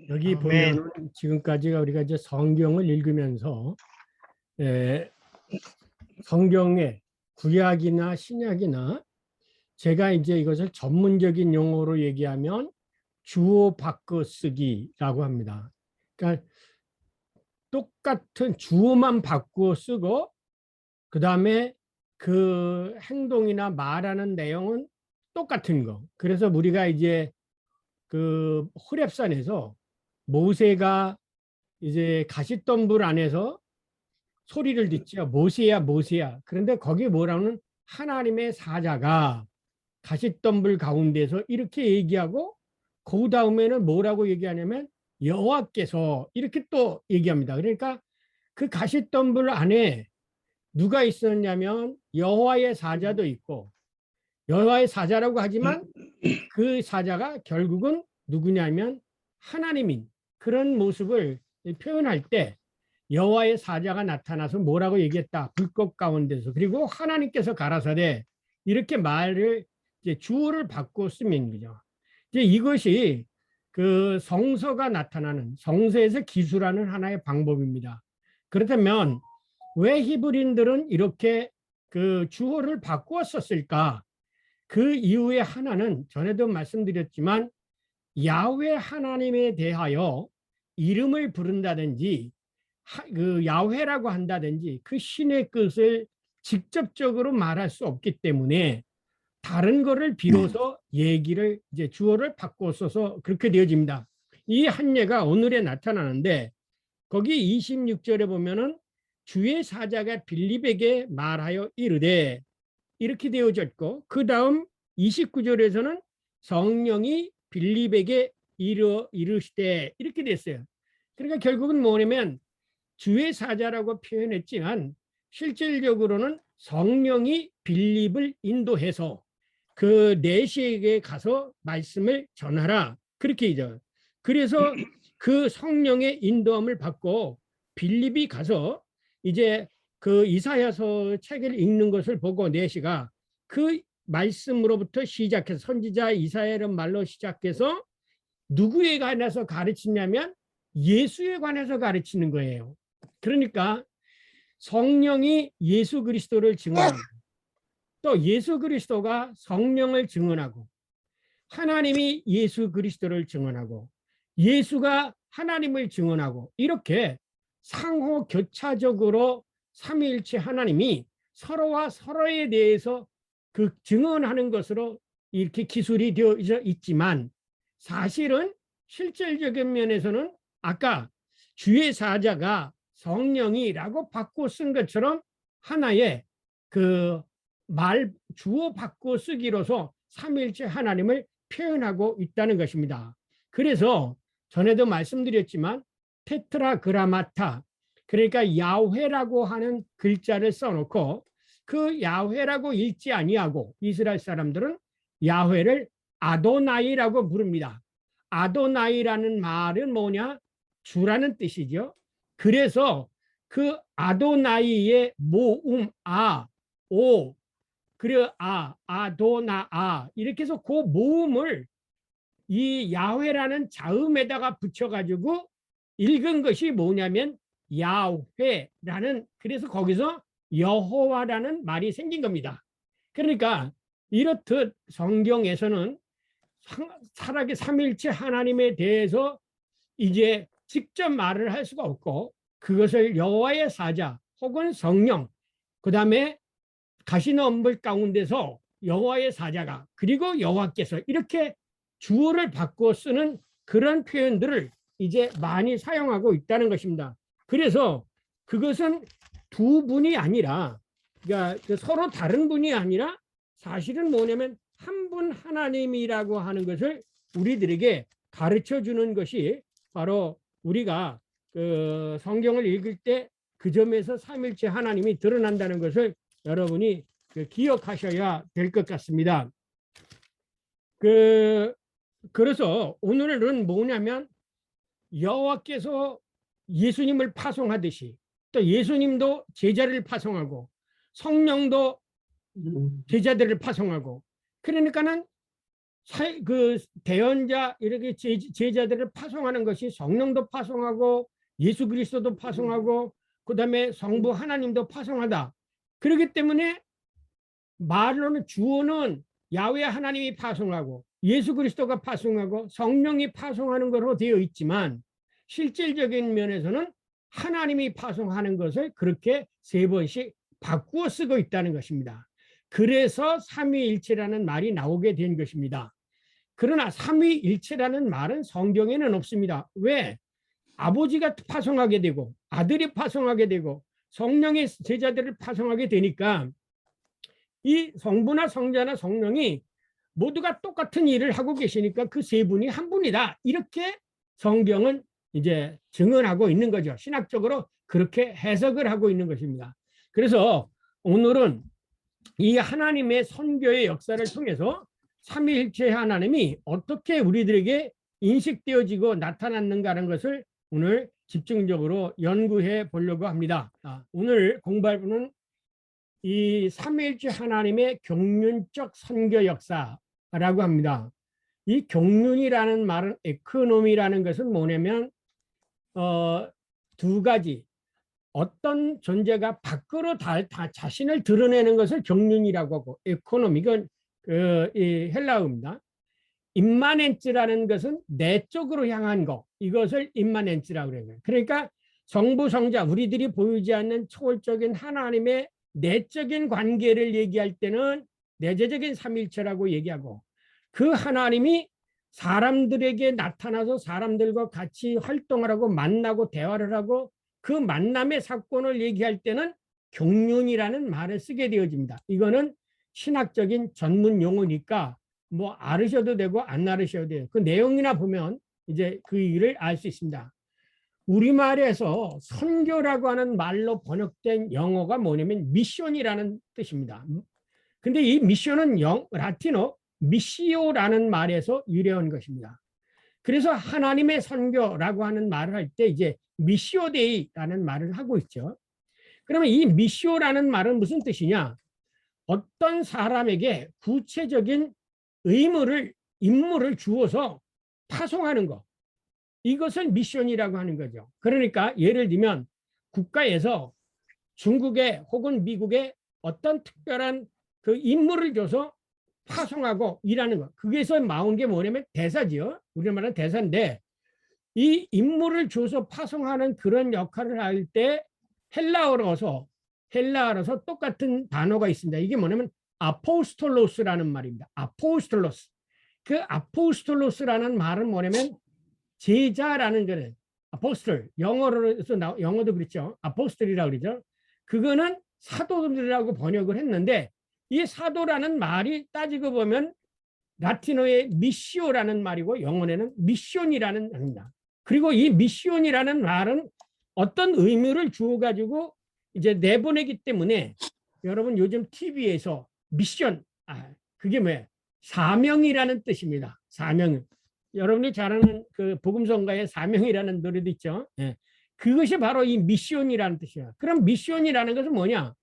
여기 아멘. 보면은 지금까지가 우리가 이제 성경을 읽으면서 에, 성경의 구약이나 신약이나 제가 이제 이것을 전문적인 용어로 얘기하면 주어 바꿔 쓰기라고 합니다. 그러니까 똑같은 주어만 바꾸어 쓰고 그 다음에 그 행동이나 말하는 내용은 똑같은 거. 그래서 우리가 이제 그 호렙산에서 모세가 이제 가시덤불 안에서 소리를 듣죠. 모세야, 모세야. 그런데 거기 뭐라는 하나님의 사자가 가시덤불 가운데서 이렇게 얘기하고 그 다음에는 뭐라고 얘기하냐면 여호와께서 이렇게 또 얘기합니다. 그러니까 그 가시덤불 안에 누가 있었냐면 여호와의 사자도 있고 여호와의 사자라고 하지만 그 사자가 결국은 누구냐면 하나님인 그런 모습을 표현할 때 여호와의 사자가 나타나서 뭐라고 얘기했다. 불꽃 가운데서. 그리고 하나님께서 가라사대 이렇게 말을 이제 주어를 바꿔 쓰면 거죠. 이제 이것이 그 성서가 나타나는 성서에서 기술하는 하나의 방법입니다. 그렇다면 왜 히브리인들은 이렇게 그 주어를 바꾸어 썼을까? 그 이유의 하나는 전에도 말씀드렸지만 야훼 하나님에 대하여 이름을 부른다든지 그 야훼라고 한다든지 그 신의 뜻을 직접적으로 말할 수 없기 때문에 다른 거를 비로소 얘기를 이제 주어를 바꿔 써서 그렇게 되어집니다. 이 한 예가 오늘에 나타나는데 거기 26절에 보면은 주의 사자가 빌립에게 말하여 이르되 이렇게 되어졌고 그 다음 29절에서는 성령이 빌립에게 이르시되 이렇게 됐어요. 그러니까 결국은 뭐냐면 주의 사자라고 표현했지만 실질적으로는 성령이 빌립을 인도해서 그 내시에게 가서 말씀을 전하라 그렇게 이죠. 그래서 그 성령의 인도함을 받고 빌립이 가서 이제 그 이사야서 책을 읽는 것을 보고 내시가 그 말씀으로부터 시작해서 선지자 이사야의 말로 시작해서 누구에 관해서 가르치냐면 예수에 관해서 가르치는 거예요. 그러니까 성령이 예수 그리스도를 증언하고 또 예수 그리스도가 성령을 증언하고 하나님이 예수 그리스도를 증언하고 예수가 하나님을 증언하고 이렇게 상호 교차적으로 삼위일체 하나님이 서로와 서로에 대해서 그 증언하는 것으로 이렇게 기술이 되어 있지만 사실은 실질적인 면에서는 아까 주의 사자가 성령이라고 바꿔 쓴 것처럼 하나의 그 말 주어 바꿔 쓰기로서 삼위일체 하나님을 표현하고 있다는 것입니다. 그래서 전에도 말씀드렸지만 테트라그라마타 그러니까 야훼라고 하는 글자를 써놓고 그 야훼라고 읽지 아니하고 이스라엘 사람들은 야훼를 아도나이라고 부릅니다. 아도나이라는 말은 뭐냐? 주라는 뜻이죠. 그래서 그 아도나이의 모음 오 그래 아도나 이렇게 해서 그 모음을 이 야훼라는 자음에다가 붙여가지고 읽은 것이 뭐냐면 야훼라는 그래서 거기서 여호와라는 말이 생긴 겁니다. 그러니까 이렇듯 성경에서는 살아계 삼일체 하나님에 대해서 이제 직접 말을 할 수가 없고 그것을 여호와의 사자 혹은 성령 그 다음에 가시덤불 가운데서 여호와의 사자가 그리고 여호와께서 이렇게 주어를 바꾸어 쓰는 그런 표현들을 이제 많이 사용하고 있다는 것입니다. 그래서 그것은 두 분이 아니라 그러니까 서로 다른 분이 아니라 사실은 뭐냐면 한 분 하나님이라고 하는 것을 우리들에게 가르쳐 주는 것이 바로 우리가 그 성경을 읽을 때 그 점에서 삼일체 하나님이 드러난다는 것을 여러분이 기억하셔야 될 것 같습니다. 그래서 오늘은 뭐냐면 여호와께서 예수님을 파송하듯이 또 예수님도 제자를 파송하고 성령도 제자들을 파송하고 그러니까는 그 대언자 이렇게 제자들을 파송하는 것이 성령도 파송하고 예수 그리스도도 파송하고 그다음에 성부 하나님도 파송하다. 그렇기 때문에 말로는 주어는 야훼 하나님이 파송하고 예수 그리스도가 파송하고 성령이 파송하는 것으로 되어 있지만 실질적인 면에서는 하나님이 파송하는 것을 그렇게 세 번씩 바꾸어 쓰고 있다는 것입니다. 그래서 삼위일체라는 말이 나오게 된 것입니다. 그러나 삼위일체라는 말은 성경에는 없습니다. 왜? 아버지가 파송하게 되고 아들이 파송하게 되고 성령의 제자들을 파송하게 되니까 이 성부나 성자나 성령이 모두가 똑같은 일을 하고 계시니까 그 세 분이 한 분이다. 이렇게 성경은 이제 증언하고 있는 거죠. 신학적으로 그렇게 해석을 하고 있는 것입니다. 그래서 오늘은 이 하나님의 선교의 역사를 통해서 삼위일체 하나님이 어떻게 우리들에게 인식되어지고 나타났는가라는 것을 오늘 집중적으로 연구해 보려고 합니다. 오늘 공부할 부분은 이 삼위일체 하나님의 경륜적 선교 역사라고 합니다. 이 경륜이라는 말은 에코노미라는 것은 뭐냐면 두 가지 어떤 존재가 밖으로 다 자신을 드러내는 것을 경륜이라고 하고 에코노미가 이 헬라어입니다. 임마넨츠라는 것은 내적으로 향한 거 이것을 임마넨츠라고 그래요. 그러니까 성부 성자 우리들이 보이지 않는 초월적인 하나님의 내적인 관계를 얘기할 때는 내재적인 삼일체라고 얘기하고 그 하나님이 사람들에게 나타나서 사람들과 같이 활동을 하고 만나고 대화를 하고 그 만남의 사건을 얘기할 때는 경륜이라는 말을 쓰게 되어집니다. 이거는 신학적인 전문 용어니까 뭐 알으셔도 되고 안 알으셔도 돼요. 그 내용이나 보면 이제 그 일을 알 수 있습니다. 우리말에서 선교라고 하는 말로 번역된 영어가 뭐냐면 미션이라는 뜻입니다. 근데 이 미션은 라틴어 미시오라는 말에서 유래한 것입니다. 그래서 하나님의 선교라고 하는 말을 할 때 이제 미시오데이라는 말을 하고 있죠. 그러면 이 미시오라는 말은 무슨 뜻이냐? 어떤 사람에게 구체적인 임무를 주어서 파송하는 것. 이것을 미션이라고 하는 거죠. 그러니까 예를 들면 국가에서 중국에 혹은 미국에 어떤 특별한 그 임무를 줘서 파송하고 일하는 것. 그게서 나온 게 뭐냐면 대사지요. 우리말은 대사인데 이 임무를 줘서 파송하는 그런 역할을 할 때 헬라어로서 똑같은 단어가 있습니다. 이게 뭐냐면 아포스톨로스라는 말입니다. 아포스톨로스. 그 아포스톨로스라는 말은 뭐냐면 제자라는 거는 아포스톨 영어로서 영어도 그렇죠. 아포스톨이라고 그러죠. 그거는 사도들이라고 번역을 했는데 이 사도라는 말이 따지고 보면 라틴어의 미시오라는 말이고 영어에는 미션이라는 말입니다. 그리고 이 미션이라는 말은 어떤 의미를 주어 가지고 이제 내보내기 때문에 여러분 요즘 TV에서 미션 그게 뭐예요? 사명이라는 뜻입니다. 사명. 여러분이 잘 아는 그 복음성가의 사명이라는 노래도 있죠. 예. 그것이 바로 이 미션이라는 뜻이에요. 그럼 미션이라는 것은 뭐냐?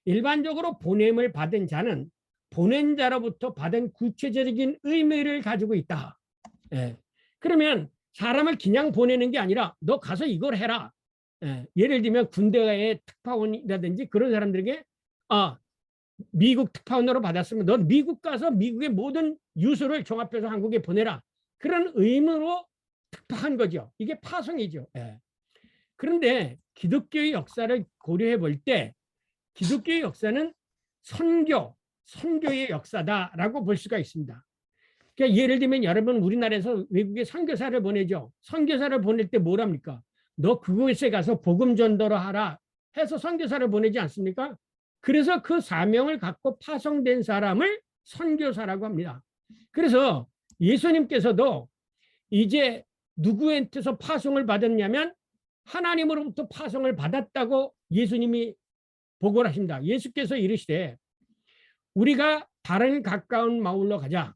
일반적으로 보냄을 받은 자는 보낸 자로부터 받은 구체적인 의미를 가지고 있다. 예. 그러면 사람을 그냥 보내는 게 아니라 너 가서 이걸 해라. 예. 예를 들면 군대의 특파원이라든지 그런 사람들에게 미국 특파원으로 받았으면 넌 미국 가서 미국의 모든 유서를 종합해서 한국에 보내라. 그런 의무로 특파한 거죠. 이게 파송이죠. 예. 그런데 기독교의 역사를 고려해 볼 때 기독교의 역사는 선교의 역사다라고 볼 수가 있습니다. 그러니까 예를 들면 여러분 우리나라에서 외국에 선교사를 보내죠. 선교사를 보낼 때 뭐랍니까? 너 그곳에 가서 복음 전도를 하라 해서 선교사를 보내지 않습니까? 그래서 그 사명을 갖고 파송된 사람을 선교사라고 합니다. 그래서 예수님께서도 이제 누구한테서 파송을 받았냐면 하나님으로부터 파송을 받았다고 예수님이 보고를 하십니다. 예수께서 이르시되 우리가 다른 가까운 마을로 가자.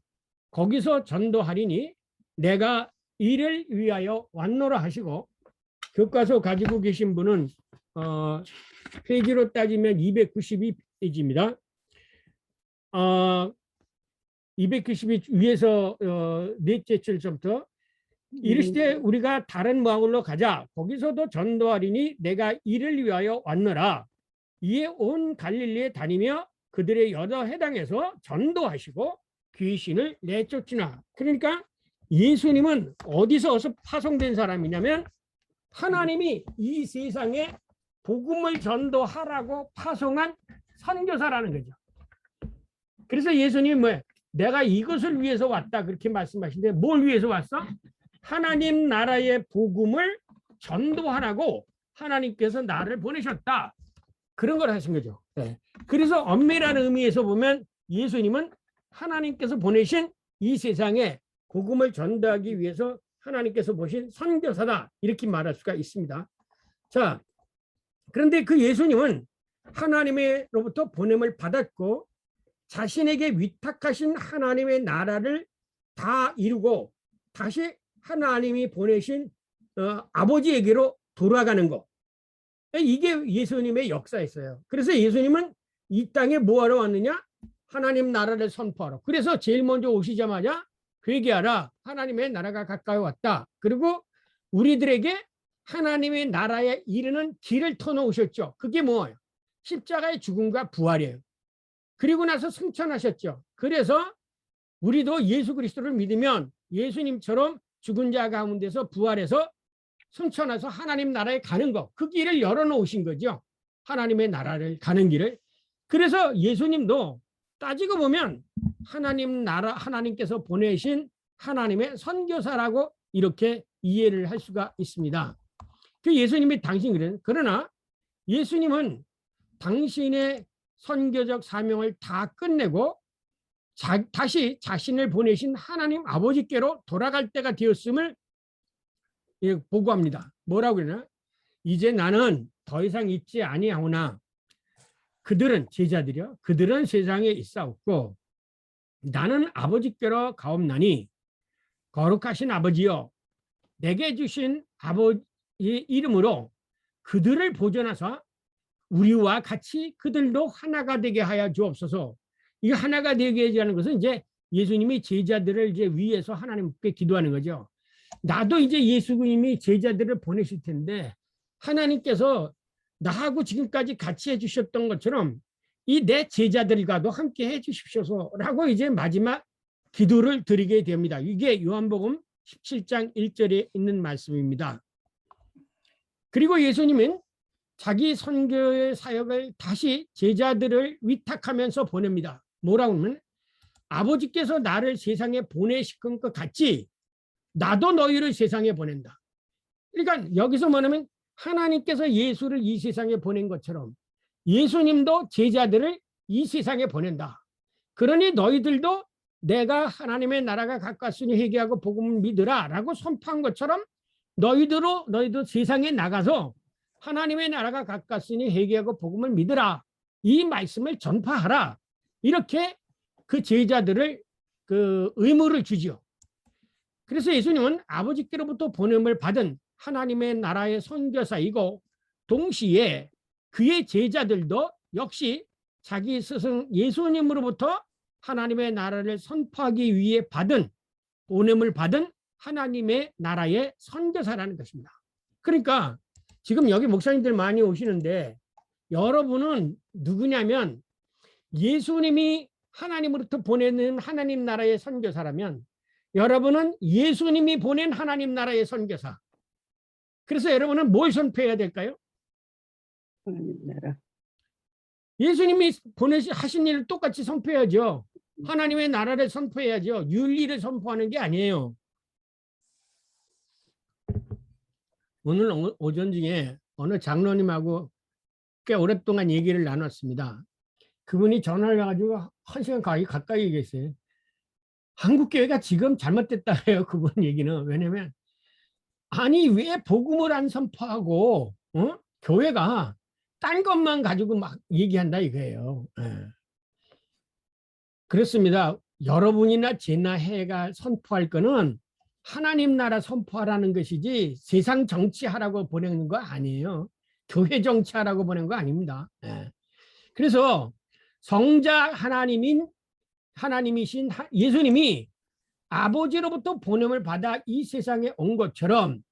거기서 전도하리니 내가 이를 위하여 왔노라 하시고 교과서 가지고 계신 분은 페이지로 따지면 292페이지입니다. 290이 위에서 넷째 줄부터 이르시되 우리가 다른 마을로 가자. 거기서도 전도하리니 내가 이를 위하여 왔노라. 이에 온 갈릴리에 다니며 그들의 여러 해당에서 전도하시고 귀신을 내쫓으나. 그러니까 예수님은 어디서 파송된 사람이냐면 하나님이 이 세상에 복음을 전도하라고 파송한 선교사라는 거죠. 그래서 예수님이 뭐예요? 내가 이것을 위해서 왔다 그렇게 말씀하시는데 뭘 위해서 왔어? 하나님 나라의 복음을 전도하라고 하나님께서 나를 보내셨다. 그런 걸 하신 거죠. 네. 그래서 엄밀한 의미에서 보면 예수님은 하나님께서 보내신 이 세상에 복음을 전도하기 위해서 하나님께서 보신 선교사다. 이렇게 말할 수가 있습니다. 자, 그런데 그 예수님은 하나님으로부터 보냄을 받았고 자신에게 위탁하신 하나님의 나라를 다 이루고 다시 하나님이 보내신 아버지에게로 돌아가는 것. 이게 예수님의 역사였어요. 그래서 예수님은 이 땅에 뭐하러 왔느냐? 하나님 나라를 선포하러. 그래서 제일 먼저 오시자마자 회개하라. 하나님의 나라가 가까이 왔다. 그리고 우리들에게 하나님의 나라에 이르는 길을 터놓으셨죠. 그게 뭐예요? 십자가의 죽음과 부활이에요. 그리고 나서 승천하셨죠. 그래서 우리도 예수 그리스도를 믿으면 예수님처럼 죽은 자 가운데서 부활해서 승천해서 하나님 나라에 가는 거, 그 길을 열어놓으신 거죠. 하나님의 나라를 가는 길을. 그래서 예수님도 따지고 보면 하나님 나라, 하나님께서 보내신 하나님의 선교사라고 이렇게 이해를 할 수가 있습니다. 그 예수님이 당신 그래요. 그러나 예수님은 당신의 선교적 사명을 다 끝내고 다시 자신을 보내신 하나님 아버지께로 돌아갈 때가 되었음을 보고합니다. 뭐라고 그러나? 이제 나는 더 이상 있지 아니하오나 그들은 제자들이요. 그들은 세상에 있사옵고 나는 아버지께로 가옵나니 거룩하신 아버지여 내게 주신 아버지의 이름으로 그들을 보존하사 우리와 같이 그들도 하나가 되게 하여 주옵소서. 이 하나가 되게 하는 것은 이제 예수님이 제자들을 이제 위해서 하나님께 기도하는 거죠. 나도 이제 예수님이 제자들을 보내실 텐데 하나님께서 나하고 지금까지 같이 해주셨던 것처럼 이 내 제자들과도 함께 해주십시오라고 이제 마지막 기도를 드리게 됩니다. 이게 요한복음 17장 1절에 있는 말씀입니다. 그리고 예수님은 자기 선교의 사역을 다시 제자들을 위탁하면서 보냅니다. 뭐라고 하면 아버지께서 나를 세상에 보내시는 것 같이 나도 너희를 세상에 보낸다. 그러니까 여기서 뭐냐면 하나님께서 예수를 이 세상에 보낸 것처럼 예수님도 제자들을 이 세상에 보낸다. 그러니 너희들도 내가 하나님의 나라가 가까웠으니 회개하고 복음을 믿으라 라고 선포한 것처럼 너희도 세상에 나가서 하나님의 나라가 가까웠으니 회개하고 복음을 믿으라. 이 말씀을 전파하라. 이렇게 그 제자들을 그 의무를 주지요. 그래서 예수님은 아버지께로부터 보냄을 받은 하나님의 나라의 선교사이고 동시에 그의 제자들도 역시 자기 스승 예수님으로부터 하나님의 나라를 선포하기 위해 보냄을 받은 하나님의 나라의 선교사라는 것입니다. 그러니까 지금 여기 목사님들 많이 오시는데 여러분은 누구냐면 예수님이 하나님으로부터 보내는 하나님 나라의 선교사라면 여러분은 예수님이 보낸 하나님 나라의 선교사. 그래서 여러분은 뭘 선포해야 될까요? 하나님 나라. 예수님이 하신 일을 똑같이 선포해야죠. 하나님의 나라를 선포해야죠. 윤리를 선포하는 게 아니에요. 오늘 오전 중에 어느 장로님하고 꽤 오랫동안 얘기를 나눴습니다. 그분이 전화를 해가지고 1시간 가까이 얘기했어요. 한국교회가 지금 잘못됐다 해요. 그분 얘기는. 왜냐면 아니 왜 복음을 안 선포하고 교회가 딴 것만 가지고 막 얘기한다 이거예요. 그렇습니다. 여러분이나 제나 해가 선포할 거는 하나님 나라 선포하라는 것이지 세상 정치하라고 보내는 거 아니에요. 교회 정치하라고 보낸 거 아닙니다. 그래서 성자 하나님인 하나님이신 예수님이 아버지로부터 보냄을 받아 이 세상에 온 것처럼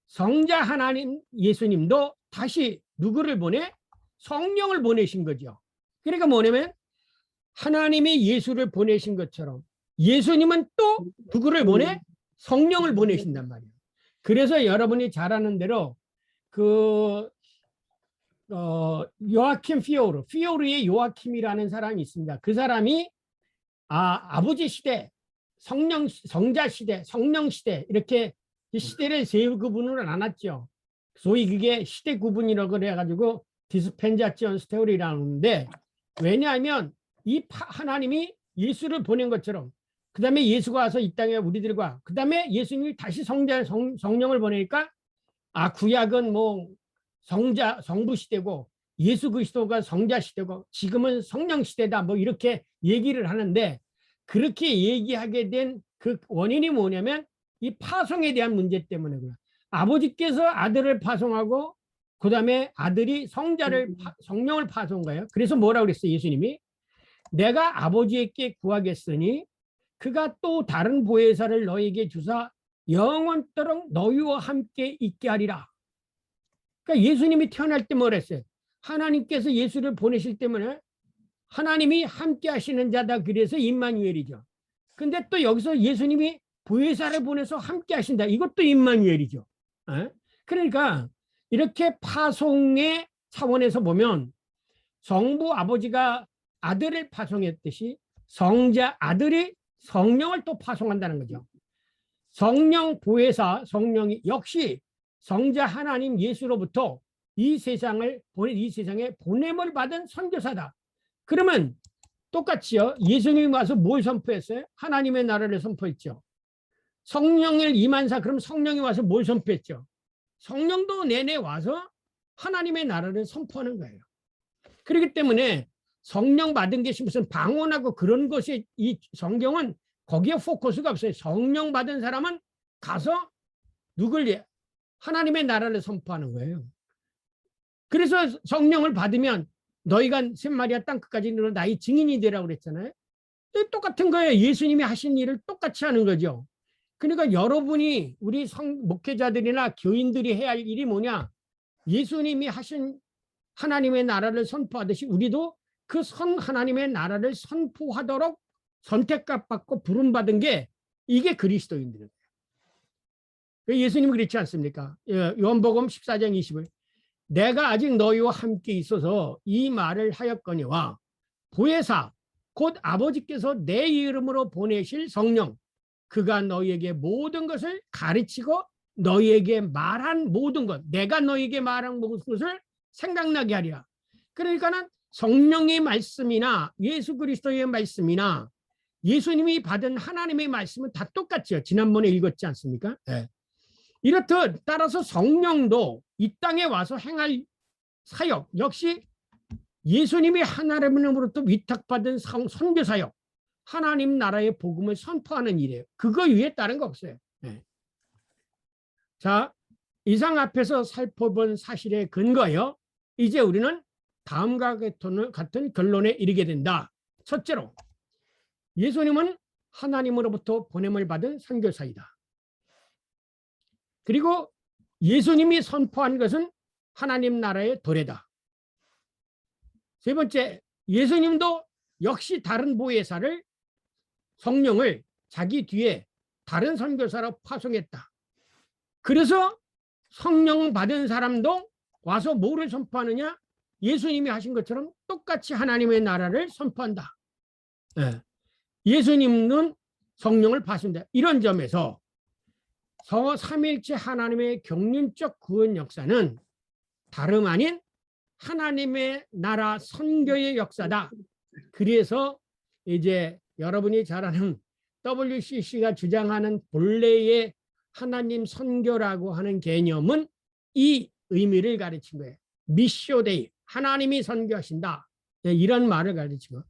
성자 하나님 예수님도 다시 누구를 보내? 성령을 보내신 거죠. 그러니까 뭐냐면 하나님이 예수를 보내신 것처럼 예수님은 또 누구를 보내? 성령을 보내신단 말이에요. 그래서 여러분이 잘 아는 대로 요아킴 피오르의 요아킴이라는 사람이 있습니다. 그 사람이 아버지 시대, 성자 시대, 성령 시대 이렇게 시대를 세 구분으로 나눴죠. 소위 그게 시대 구분이라고 그래가지고 디스펜자션 스토리라는데, 왜냐하면 이 하나님이 예수를 보낸 것처럼 그 다음에 예수가 와서 이 땅에 우리들과 그 다음에 예수님이 다시 성령을 보내니까 구약은 뭐 성부 시대고 예수 그리스도가 성자 시대고 지금은 성령 시대다 뭐 이렇게 얘기를 하는데, 그렇게 얘기하게 된 그 원인이 뭐냐면 이 파송에 대한 문제 때문에 그래요. 아버지께서 아들을 파송하고 그 다음에 아들이 성령을 파송한 거예요. 그래서 뭐라고 그랬어요? 예수님이 내가 아버지께 구하겠으니 그가 또 다른 보혜사를 너에게 주사 영원토록 너희와 함께 있게 하리라. 그러니까 예수님이 태어날 때 뭐라 했어요? 하나님께서 예수를 보내실 때문에 하나님이 함께 하시는 자다, 그래서 임마누엘이죠. 근데 또 여기서 예수님이 보혜사를 보내서 함께 하신다, 이것도 임마누엘이죠. 그러니까 이렇게 파송의 차원에서 보면 성부 아버지가 아들을 파송했듯이 성자 아들이 성령을 또 파송한다는 거죠. 성령 보혜사 성령이 역시 성자 하나님 예수로부터 이 세상에 보냄을 받은 선교사다. 그러면 똑같이요, 예수님이 와서 뭘 선포했어요? 하나님의 나라를 선포했죠. 성령을 임한사, 그럼 성령이 와서 뭘 선포했죠? 성령도 내내 와서 하나님의 나라를 선포하는 거예요. 그렇기 때문에 성령 받은 것이 무슨 방언하고 그런 것이, 이 성경은 거기에 포커스가 없어요. 성령 받은 사람은 가서 하나님의 나라를 선포하는 거예요. 그래서 성령을 받으면 너희가 셋마리아 땅끝까지 이르러 나의 증인이 되라고 그랬잖아요. 똑같은 거예요. 예수님이 하신 일을 똑같이 하는 거죠. 그러니까 여러분이, 우리 목회자들이나 교인들이 해야 할 일이 뭐냐? 예수님이 하신 하나님의 나라를 선포하듯이 우리도 그 하나님의 나라를 선포하도록 선택받고 부름받은 게 이게 그리스도인들이에요. 예수님은 그렇지 않습니까? 요한복음 14장 20을 내가 아직 너희와 함께 있어서 이 말을 하였거니와 보혜사 곧 아버지께서 내 이름으로 보내실 성령 그가 너희에게 모든 것을 가르치고 너희에게 말한 모든 것, 내가 너희에게 말한 모든 것을 생각나게 하리라. 그러니까는 성령의 말씀이나 예수 그리스도의 말씀이나 예수님이 받은 하나님의 말씀은 다 똑같죠. 지난번에 읽었지 않습니까? 네. 이렇듯 따라서 성령도 이 땅에 와서 행할 사역 역시 예수님이 하나님으로부터 위탁받은 선교 사역, 하나님 나라의 복음을 선포하는 일이에요. 그거 위에 다른 거 없어요. 네. 자, 이상 앞에서 살펴본 사실에 근거하여 이제 우리는 다음과 같은 결론에 이르게 된다. 첫째로, 예수님은 하나님으로부터 보냄을 받은 선교사이다. 그리고 예수님이 선포한 것은 하나님 나라의 도래다. 세 번째, 예수님도 역시 다른 보혜사를, 성령을 자기 뒤에 다른 선교사로 파송했다. 그래서 성령 받은 사람도 와서 뭐를 선포하느냐? 예수님이 하신 것처럼 똑같이 하나님의 나라를 선포한다. 네. 예수님은 성령을 파송한다. 이런 점에서 삼위일체 하나님의 경륜적 구원 역사는 다름 아닌 하나님의 나라 선교의 역사다. 그래서 이제 여러분이 잘 아는 WCC가 주장하는 본래의 하나님 선교라고 하는 개념은 이 의미를 가르친 거예요. 미쇼데이, 하나님이 선교하신다. 이런 말을 가르치고,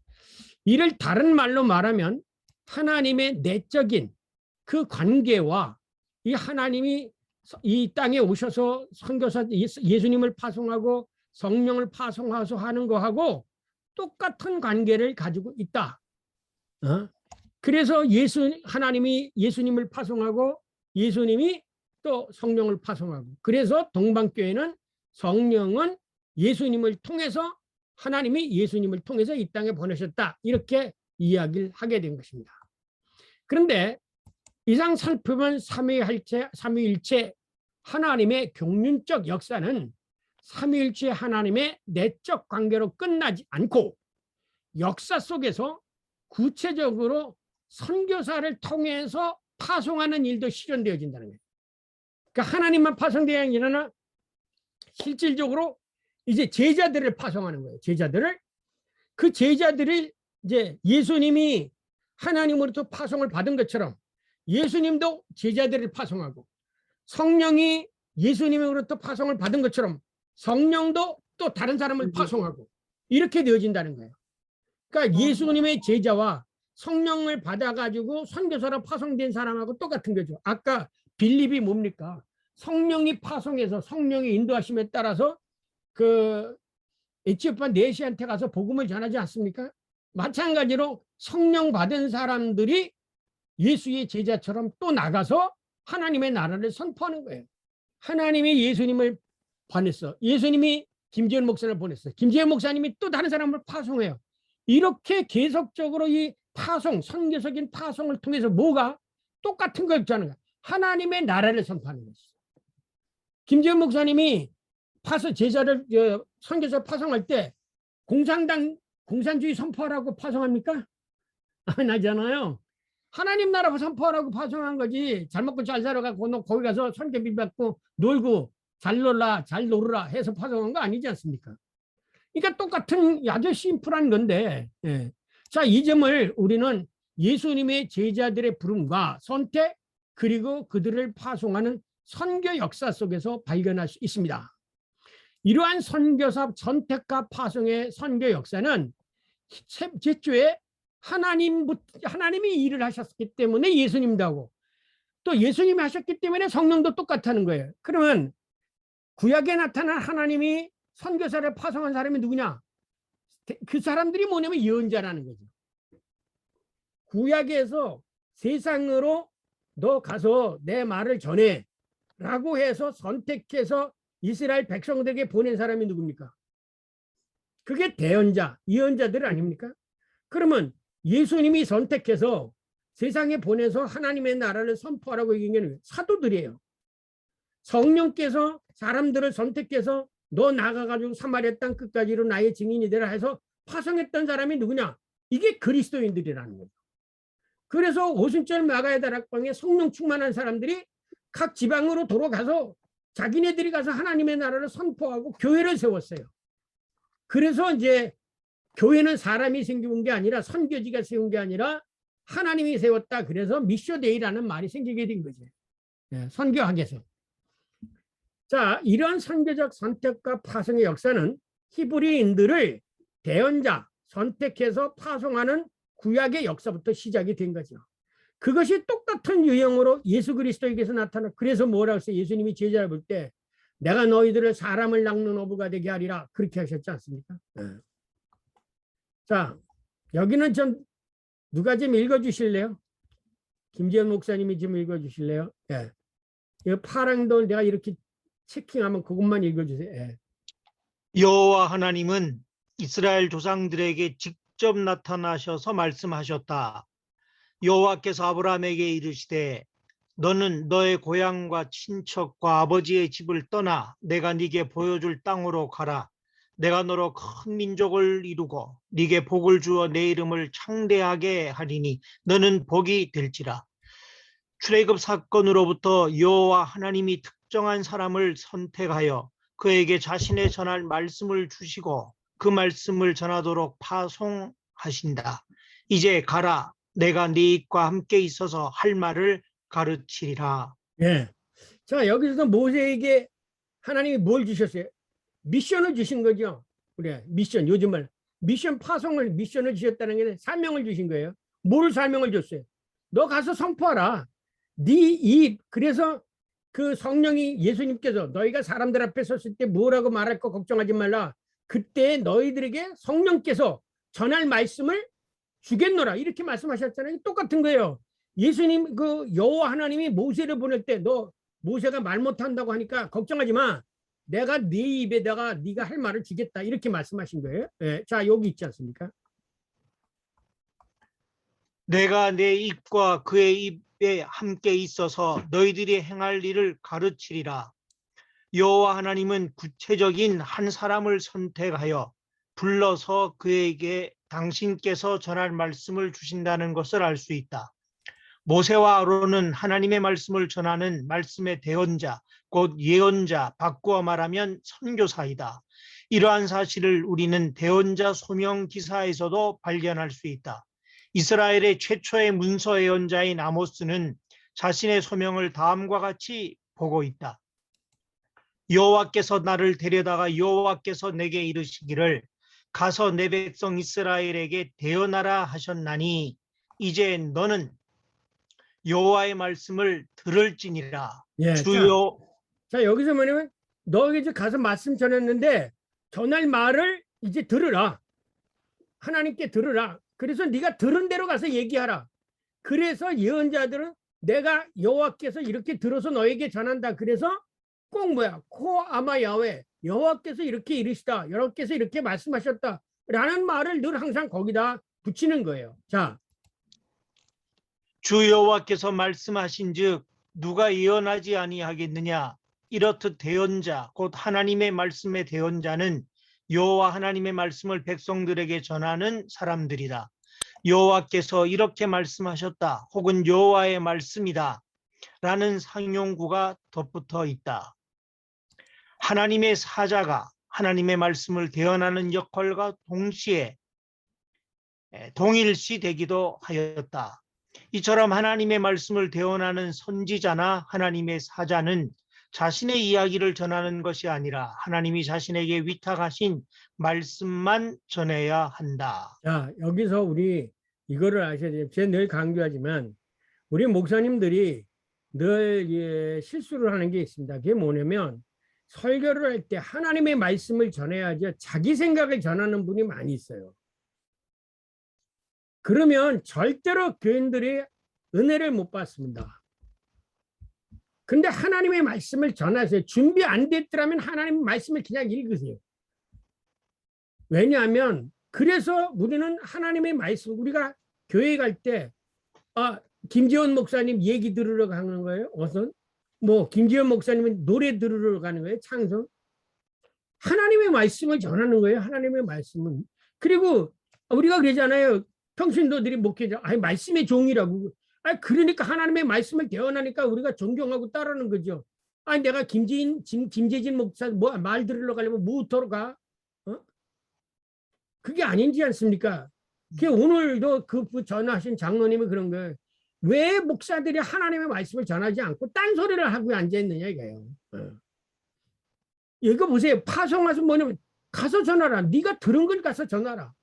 이를 다른 말로 말하면 하나님의 내적인 그 관계와 이 하나님이 이 땅에 오셔서 선교사 예수님을 파송하고 성령을 파송하서 하는 거하고 똑같은 관계를 가지고 있다. 그래서 하나님이 예수님을 파송하고 예수님이 또 성령을 파송하고, 그래서 동방교회는 성령은 예수님을 통해서, 하나님이 예수님을 통해서 이 땅에 보내셨다, 이렇게 이야기를 하게 된 것입니다. 그런데 이상 살펴본 삼위일체 하나님의 경륜적 역사는 삼위일체 하나님의 내적 관계로 끝나지 않고 역사 속에서 구체적으로 선교사를 통해서 파송하는 일도 실현되어진다는 거예요. 그러니까 하나님만 파송되어 아니라 실질적으로 이제 제자들을 파송하는 거예요. 제자들을, 그 제자들을 이제 예수님이 하나님으로부터 파송을 받은 것처럼 예수님도 제자들을 파송하고, 성령이 예수님으로부터 파송을 받은 것처럼 성령도 또 다른 사람을 파송하고, 이렇게 되어진다는 거예요. 그러니까 예수님의 제자와 성령을 받아가지고 선교사로 파송된 사람하고 똑같은 거죠. 아까 빌립이 뭡니까? 성령이 파송해서 성령의 인도하심에 따라서 그 에티오피아 네시한테 가서 복음을 전하지 않습니까? 마찬가지로 성령 받은 사람들이 예수의 제자처럼 또 나가서 하나님의 나라를 선포하는 거예요. 하나님이 예수님을 보냈어. 예수님이 김지현 목사를 보냈어. 김지현 목사님이 또 다른 사람을 파송해요. 이렇게 계속적으로 이 파송, 선교적인 파송을 통해서 뭐가 똑같은 걸 주는 거야. 하나님의 나라를 선포하는 것이죠. 김지현 목사님이 제자를 선교사 파송할 때 공산주의 선포하라고 파송합니까? 안 하잖아요. 하나님 나라 선포하라고 파송한 거지. 잘 먹고 잘 살아가고 너 거기 가서 선교비 받고 놀고 잘 놀으라 해서 파송한 거 아니지 않습니까? 그러니까 똑같은 아주 심플한 건데, 예. 자, 이 점을 우리는 예수님의 제자들의 부름과 선택, 그리고 그들을 파송하는 선교 역사 속에서 발견할 수 있습니다. 이러한 선교사 선택과 파송의 선교 역사는 제초에 하나님이 일을 하셨기 때문에 예수님도 하고, 또 예수님이 하셨기 때문에 성령도 똑같다는 거예요. 그러면 구약에 나타난 하나님이 선교사를 파송한 사람이 누구냐? 그 사람들이 뭐냐면 예언자라는 거죠. 구약에서 세상으로 너 가서 내 말을 전해 라고 해서 선택해서 이스라엘 백성들에게 보낸 사람이 누굽니까? 그게 대언자, 예언자들 아닙니까? 그러면 예수님이 선택해서 세상에 보내서 하나님의 나라를 선포하라고 얘기하는 거예요. 사도들이에요. 성령께서 사람들을 선택해서 너 나가가지고 사마리아 땅 끝까지로 나의 증인이 되라 해서 파송했던 사람이 누구냐? 이게 그리스도인들이라는 거죠. 그래서 오순절 마가의 다락방에 성령 충만한 사람들이 각 지방으로 돌아가서 자기네들이 가서 하나님의 나라를 선포하고 교회를 세웠어요. 그래서 이제 교회는 사람이 생긴 게 아니라 선교지가 세운 게 아니라 하나님이 세웠다. 그래서 미쇼데이라는 말이 생기게 된 거죠. 선교학에서. 자, 이런 선교적 선택과 파송의 역사는 히브리인들을 대언자, 선택해서 파송하는 구약의 역사부터 시작이 된 거죠. 그것이 똑같은 유형으로 예수 그리스도에게서 나타나. 그래서 뭐라고 했어요? 예수님이 제자를 볼 때 내가 너희들을 사람을 낚는 어부가 되게 하리라, 그렇게 하셨지 않습니까? 자, 여기는 좀 누가 좀 읽어주실래요? 김지현 목사님이 좀 읽어주실래요? 예. 이 파란 돌 내가 이렇게 체킹하면 그것만 읽어주세요. 예. 여호와 하나님은 이스라엘 조상들에게 직접 나타나셔서 말씀하셨다. 여호와께서 아브라함에게 이르시되 너는 너의 고향과 친척과 아버지의 집을 떠나 내가 네게 보여줄 땅으로 가라. 내가 너로 큰 민족을 이루고 네게 복을 주어 내 이름을 창대하게 하리니 너는 복이 될지라. 출애굽 사건으로부터 여호와 하나님이 특정한 사람을 선택하여 그에게 자신의 전할 말씀을 주시고 그 말씀을 전하도록 파송하신다. 이제 가라. 내가 네 입과 함께 있어서 할 말을 가르치리라. 예. 자, 여기서 모세에게 하나님이 뭘 주셨어요? 미션을 주신 거죠. 그래, 미션. 요즘은 미션을 주셨다는 게 사명을 주신 거예요. 뭘 사명을 줬어요? 너 가서 선포하라. 네 입. 그래서 그 성령이 예수님께서 너희가 사람들 앞에 섰을 때 뭐라고 말할 거 걱정하지 말라. 그때 너희들에게 성령께서 전할 말씀을 주겠노라 이렇게 말씀하셨잖아요. 똑같은 거예요. 예수님 그 여호와 하나님이 모세를 보낼 때 너 모세가 말 못한다고 하니까 걱정하지 마. 내가 네 입에다가 네가 할 말을 주겠다 이렇게 말씀하신 거예요. 예, 자 여기 있지 않습니까? 내가 내 입과 그의 입에 함께 있어서 너희들이 행할 일을 가르치리라. 여호와 하나님은 구체적인 한 사람을 선택하여 불러서 그에게 당신께서 전할 말씀을 주신다는 것을 알 수 있다. 모세와 아론은 하나님의 말씀을 전하는 말씀의 대언자, 곧 예언자, 바꾸어 말하면 선교사이다. 이러한 사실을 우리는 대언자 소명 기사에서도 발견할 수 있다. 이스라엘의 최초의 문서 예언자인 아모스는 자신의 소명을 다음과 같이 보고 있다. 여호와께서 나를 데려다가 여호와께서 내게 이르시기를 가서 내 백성 이스라엘에게 대언하라 하셨나니 이제 너는 여호와의 말씀을 들을지니라. 예, 주요. 자 여기서 뭐냐면 너에게 이제 가서 말씀 전했는데 전할 말을 이제 들으라. 하나님께 들으라. 그래서 네가 들은 대로 가서 얘기하라. 그래서 예언자들은 내가 여호와께서 이렇게 들어서 너에게 전한다. 그래서 꼭 뭐야? 코 아마 야훼 여호와께서 이렇게 이르시다. 여호와께서 이렇게 말씀하셨다. 라는 말을 늘 항상 거기다 붙이는 거예요. 자, 주 여호와께서 말씀하신즉 누가 예언하지 아니하겠느냐. 이렇듯 대언자 곧 하나님의 말씀의 대언자는 여호와 하나님의 말씀을 백성들에게 전하는 사람들이다. 여호와께서 이렇게 말씀하셨다. 혹은 여호와의 말씀이다. 라는 상용구가 덧붙어 있다. 하나님의 사자가 하나님의 말씀을 대언하는 역할과 동시에 동일시 되기도 하였다. 이처럼 하나님의 말씀을 대언하는 선지자나 하나님의 사자는 자신의 이야기를 전하는 것이 아니라 하나님이 자신에게 위탁하신 말씀만 전해야 한다. 자, 여기서 우리 이거를 아셔야 돼요. 제가 늘 강조하지만 우리 목사님들이 늘 실수를 하는 게 있습니다. 그게 뭐냐면 설교를 할 때 하나님의 말씀을 전해야지 자기 생각을 전하는 분이 많이 있어요. 그러면 절대로 교인들이 은혜를 못 받습니다. 근데 하나님의 말씀을 전하세요. 준비 안 됐더라면 하나님의 말씀을 그냥 읽으세요. 왜냐하면 그래서 우리는 하나님의 말씀, 우리가 교회 갈 때 김지원 목사님 얘기 들으러 가는 거예요. 어선 뭐 김지원 목사님은 노래 들으러 가는 거예요. 찬송. 하나님의 말씀을 전하는 거예요. 하나님의 말씀은. 그리고 우리가 그러잖아요. 평신도들이 목회자, 말씀의 종이라고. 그러니까 하나님의 말씀을 대언하니까 우리가 존경하고 따르는 거죠. 내가 김재진 목사 말 들으러 가려면 뭐부터 가? 그게 아닌지 않습니까? 오늘도 그 전하신 장로님이 그런 거예요. 왜 목사들이 하나님의 말씀을 전하지 않고 딴소리를 하고 앉아있느냐 이거예요. 이거 보세요. 파송하서 뭐냐면 가서 전하라. 네가 들은 걸 가서 전하라.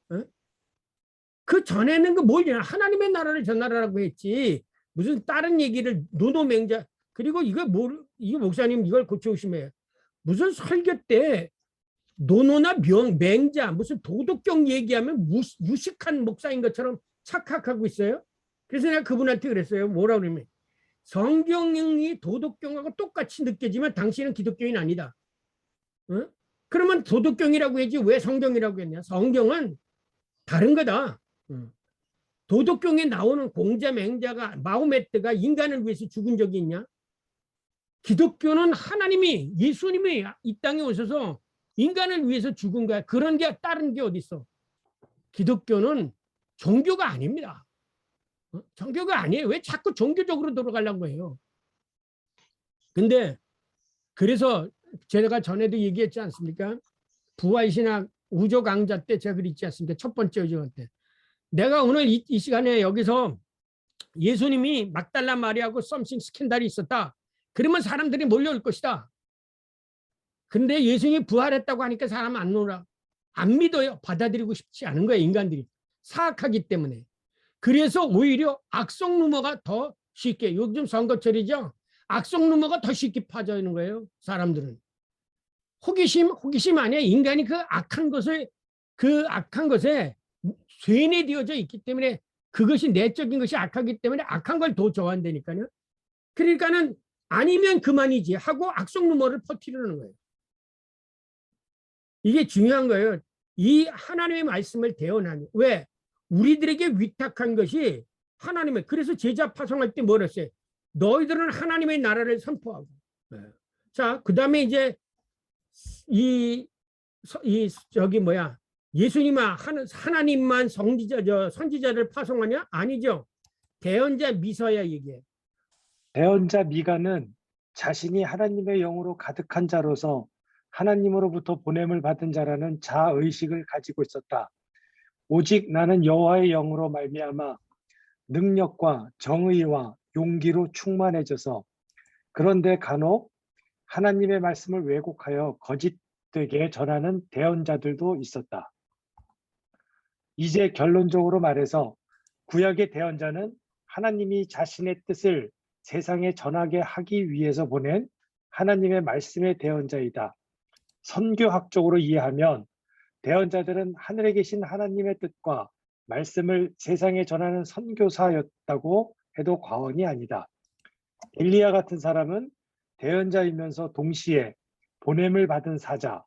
그 전에는 그 뭘 하나님의 나라를 전하라고 했지 무슨 다른 얘기를 노노맹자. 그리고 이거 목사님 이걸 고쳐오시면 해요. 무슨 설교 때 노노나 맹자 무슨 도덕경 얘기하면 유식한 목사인 것처럼 착각하고 있어요. 그래서 내가 그분한테 그랬어요. 뭐라고 그러면 성경이 도덕경하고 똑같이 느껴지면 당신은 기독교인 아니다. 그러면 도덕경이라고 했지 왜 성경이라고 했냐. 성경은 다른 거다. 도덕경에 나오는 공자 맹자가 마호메트가 인간을 위해서 죽은 적이 있냐. 기독교는 하나님이 예수님이 이 땅에 오셔서 인간을 위해서 죽은 거야. 그런 게 다른 게 어디 있어. 기독교는 종교가 아닙니다. 종교가 아니에요. 왜 자꾸 종교적으로 돌아가려고 해요. 근데 그래서 제가 전에도 얘기했지 않습니까? 부활신학 우조 강좌 때 제가 그랬지 않습니까? 첫 번째 우조 때. 내가 오늘 이 시간에 여기서 예수님이 막달라 마리아하고 썸씽 스캔들이 있었다. 그러면 사람들이 몰려올 것이다. 근데 예수님이 부활했다고 하니까 사람 안 놀아. 안 믿어요. 받아들이고 싶지 않은 거예요. 인간들이. 사악하기 때문에. 그래서 오히려 악성 루머가 더 쉽게, 요즘 선거철이죠. 악성 루머가 더 쉽게 퍼져있는 거예요. 사람들은. 호기심 아니에요. 인간이 그 악한 것에 쇠뇌되어져 있기 때문에 그것이 내적인 것이 악하기 때문에 악한 걸 더 좋아한다니까요. 그러니까는 아니면 그만이지 하고 악성 루머를 퍼뜨리는 거예요. 이게 중요한 거예요. 이 하나님의 말씀을 대언하는, 왜? 우리들에게 위탁한 것이 하나님의, 그래서 제자 파송할 때 뭐라 했어요? 너희들은 하나님의 나라를 선포하고. 자, 그 다음에 이제 저기 뭐야, 예수님아 하나님만 선지자를 파송하냐? 아니죠. 대언자 미사야 이게. 대언자 미가는 자신이 하나님의 영으로 가득한 자로서 하나님으로부터 보냄을 받은 자라는 자의식을 가지고 있었다. 오직 나는 여호와의 영으로 말미암아 능력과 정의와 용기로 충만해져서, 그런데 간혹 하나님의 말씀을 왜곡하여 거짓되게 전하는 대언자들도 있었다. 이제 결론적으로 말해서 구약의 대언자는 하나님이 자신의 뜻을 세상에 전하게 하기 위해서 보낸 하나님의 말씀의 대언자이다. 선교학적으로 이해하면 대언자들은 하늘에 계신 하나님의 뜻과 말씀을 세상에 전하는 선교사였다고 해도 과언이 아니다. 엘리야 같은 사람은 대언자이면서 동시에 보냄을 받은 사자,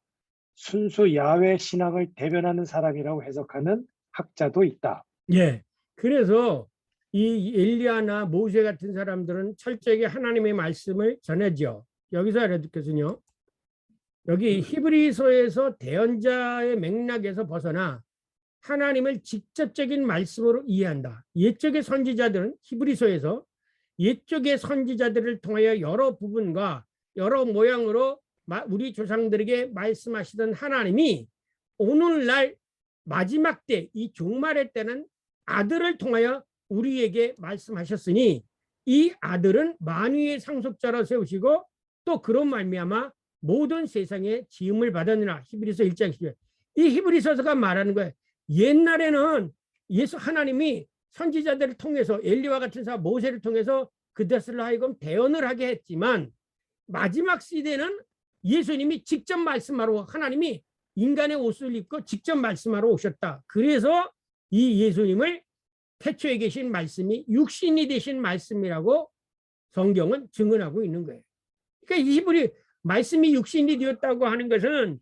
순수 야훼 신앙을 대변하는 사람이라고 해석하는 학자도 있다. 예. 그래서 이 엘리야나 모세 같은 사람들은 철저하게 하나님의 말씀을 전하죠. 여기서 알아듣겠군요. 여기 히브리서에서 대언자의 맥락에서 벗어나 하나님을 직접적인 말씀으로 이해한다. 옛적의 선지자들은 히브리서에서 옛적의 선지자들을 통하여 여러 부분과 여러 모양으로 우리 조상들에게 말씀하시던 하나님이 오늘날 마지막 때, 이 종말의 때는 아들을 통하여 우리에게 말씀하셨으니 이 아들은 만유의 상속자로 세우시고 또 그런 말미암아 모든 세상에 지음을 받았느라. 히브리서 1장 10절. 이 히브리서가 말하는 거예요. 옛날에는 하나님이 선지자들을 통해서 엘리와 같은 사람, 모세를 통해서 그들을 하여금 대언을 하게 했지만 마지막 시대는 예수님이 직접 말씀하러, 하나님이 인간의 옷을 입고 직접 말씀하러 오셨다. 그래서 이 예수님을 태초에 계신 말씀이 육신이 되신 말씀이라고 성경은 증언하고 있는 거예요. 그러니까 이 히브리 말씀이 육신이 되었다고 하는 것은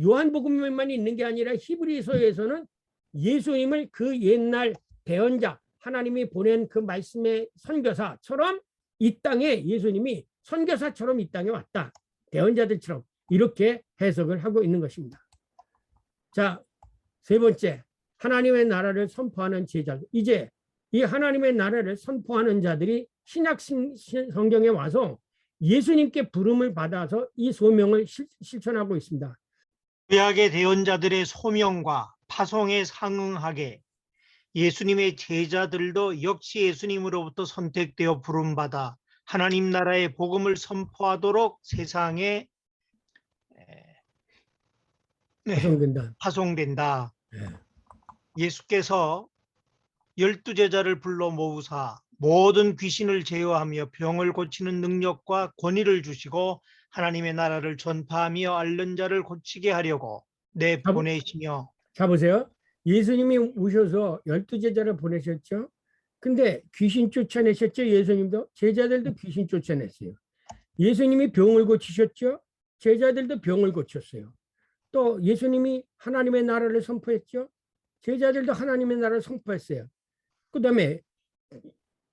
요한복음에만 있는 게 아니라 히브리서에서는 예수님을 그 옛날 대언자, 하나님이 보낸 그 말씀의 선교사처럼 이 땅에 예수님이 선교사처럼 이 땅에 왔다. 대언자들처럼 이렇게 해석을 하고 있는 것입니다. 자, 세 번째, 하나님의 나라를 선포하는 제자들. 이제 이 하나님의 나라를 선포하는 자들이 신약 성경에 와서 예수님께 부름을 받아서 이 소명을 실천하고 있습니다. 구약의 대언자들의 소명과 파송에 상응하게 예수님의 제자들도 역시 예수님으로부터 선택되어 부름받아 하나님 나라의 복음을 선포하도록 세상에 파송된다. 예수께서 12제자를 불러 모으사 모든 귀신을 제어하며 병을 고치는 능력과 권위를 주시고 하나님의 나라를 전파하며 앓는 자를 고치게 하려고 내보내시며. 자 보세요. 예수님이 오셔서 12제자를 보내셨죠. 근데 귀신 쫓아내셨죠. 예수님도. 제자들도 귀신 쫓아냈어요. 예수님이 병을 고치셨죠. 제자들도 병을 고쳤어요. 또 예수님이 하나님의 나라를 선포했죠. 제자들도 하나님의 나라를 선포했어요. 그 다음에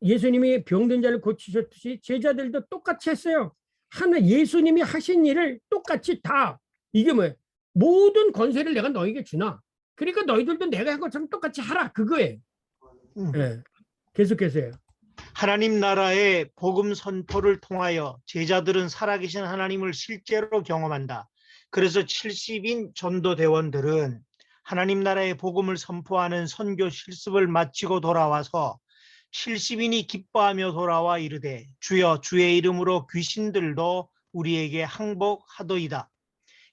예수님이 병든 자를 고치셨듯이 제자들도 똑같이 했어요. 예수님이 하신 일을 똑같이 다. 이게 뭐예요? 모든 권세를 내가 너에게 주나. 그러니까 너희들도 내가 한 것처럼 똑같이 하라. 그거예요. 네. 계속해서요. 하나님 나라의 복음 선포를 통하여 제자들은 살아계신 하나님을 실제로 경험한다. 그래서 70인 전도대원들은 하나님 나라의 복음을 선포하는 선교 실습을 마치고 돌아와서 70인이 기뻐하며 돌아와 이르되 주여 주의 이름으로 귀신들도 우리에게 항복하도이다.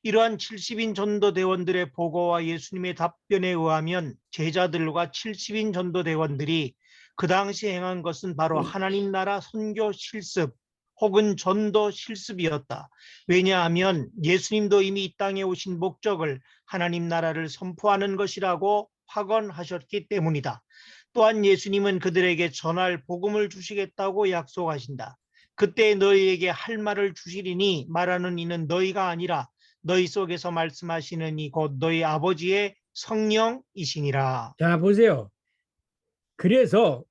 이러한 70인 전도대원들의 보고와 예수님의 답변에 의하면 제자들과 70인 전도대원들이 그 당시 행한 것은 바로 하나님 나라 선교 실습 혹은 전도 실습이었다. 왜냐하면 예수님도 이미 이 땅에 오신 목적을 하나님 나라를 선포하는 것이라고 확언하셨기 때문이다. 또한 예수님은 그들에게 전할 복음을 주시겠다고 약속하신다. 그때 너희에게 할 말을 주시리니 말하는 이는 너희가 아니라 너희 속에서 말씀하시는 이 곧 너희 아버지의 성령이시니라. 자, 보세요. 그래서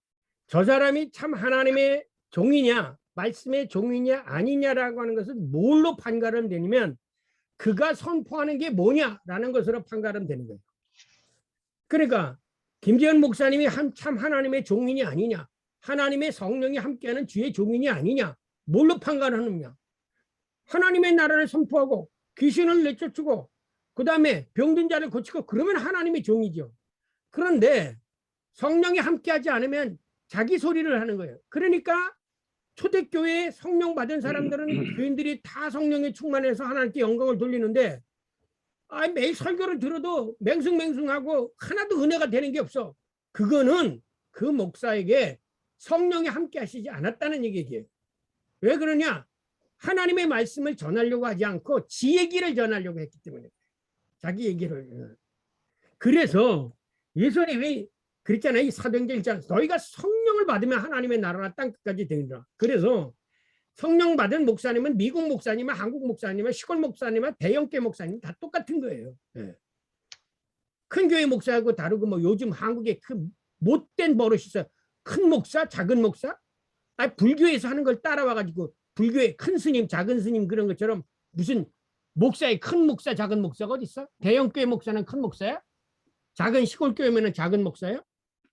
저 사람이 참 하나님의 종이냐, 말씀의 종이냐 아니냐라고 하는 것은 뭘로 판가름 되냐면 그가 선포하는 게 뭐냐라는 것으로 판가름 되는 거예요. 그러니까 김재현 목사님이 참 하나님의 종이냐 아니냐, 하나님의 성령이 함께하는 주의 종이냐 아니냐, 뭘로 판가름하느냐. 하나님의 나라를 선포하고 귀신을 내쫓고 그 다음에 병든 자를 고치고 그러면 하나님의 종이죠. 그런데 성령이 함께하지 않으면 자기 소리를 하는 거예요. 그러니까 초대교회에 성령 받은 사람들은 교인들이 다 성령에 충만해서 하나님께 영광을 돌리는데 매일 설교를 들어도 맹숭맹숭하고 하나도 은혜가 되는 게 없어. 그거는 그 목사에게 성령이 함께 하시지 않았다는 얘기예요. 왜 그러냐? 하나님의 말씀을 전하려고 하지 않고 지 얘기를 전하려고 했기 때문에. 자기 얘기를. 그래서 예수님이 그랬잖아요. 이 사도행전 1장 너희가 성령을 받으면 하나님의 나라가 땅 끝까지 되리라. 그래서 성령 받은 목사님은 미국 목사님은 한국 목사님은 시골 목사님은 대형교회 목사님 다 똑같은 거예요. 네. 큰 교회 목사하고 다르고 뭐 요즘 한국에 그 못된 버릇이 있어요. 큰 목사, 작은 목사? 불교에서 하는 걸 따라와가지고 불교의 큰 스님, 작은 스님 그런 것처럼 무슨 목사의 큰 목사, 작은 목사가 어디 있어? 대형교회 목사는 큰 목사야? 작은 시골교회면 작은 목사야?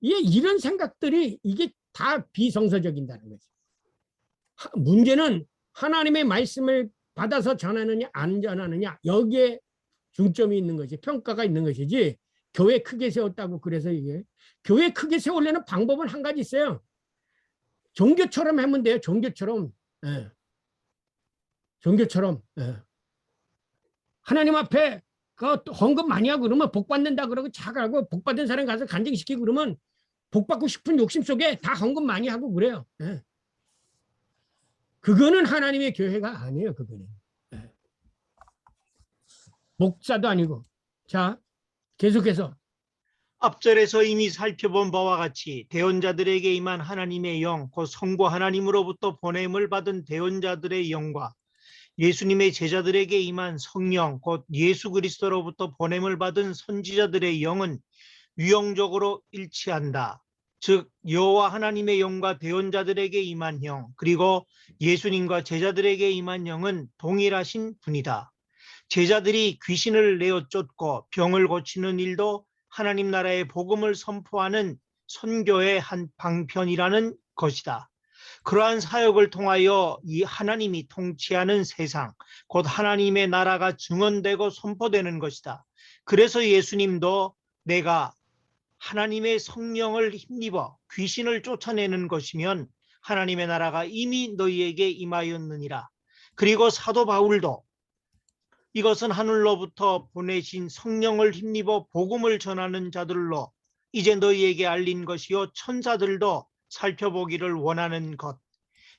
이런 생각들이 이게 다 비성서적인다는 거죠. 문제는 하나님의 말씀을 받아서 전하느냐 안 전하느냐 여기에 중점이 있는 것이 평가가 있는 것이지 교회 크게 세웠다고 그래서 이게 교회 크게 세우려는 방법은 한 가지 있어요. 종교처럼 하면 돼요. 종교처럼. 예. 종교처럼. 예. 하나님 앞에 그 헌금 많이 하고 그러면 복 받는다 그러고 착하고 복 받은 사람 가서 간증시키고 그러면 복 받고 싶은 욕심 속에 다 헌금 많이 하고 그래요. 예. 그거는 하나님의 교회가 아니에요. 그거는. 예. 목사도 아니고. 자, 계속해서. 앞절에서 이미 살펴본 바와 같이 대언자들에게 임한 하나님의 영, 곧 성부 하나님으로부터 보냄을 받은 대언자들의 영과 예수님의 제자들에게 임한 성령, 곧 예수 그리스도로부터 보냄을 받은 선지자들의 영은 유형적으로 일치한다. 즉 여호와 하나님의 영과 대언자들에게 임한 영, 그리고 예수님과 제자들에게 임한 영은 동일하신 분이다. 제자들이 귀신을 내어 쫓고 병을 고치는 일도 하나님 나라의 복음을 선포하는 선교의 한 방편이라는 것이다. 그러한 사역을 통하여 이 하나님이 통치하는 세상, 곧 하나님의 나라가 증언되고 선포되는 것이다. 그래서 예수님도 내가 하나님의 성령을 힘입어 귀신을 쫓아내는 것이면 하나님의 나라가 이미 너희에게 임하였느니라. 그리고 사도 바울도 이것은 하늘로부터 보내신 성령을 힘입어 복음을 전하는 자들로 이제 너희에게 알린 것이요 천사들도 살펴보기를 원하는 것.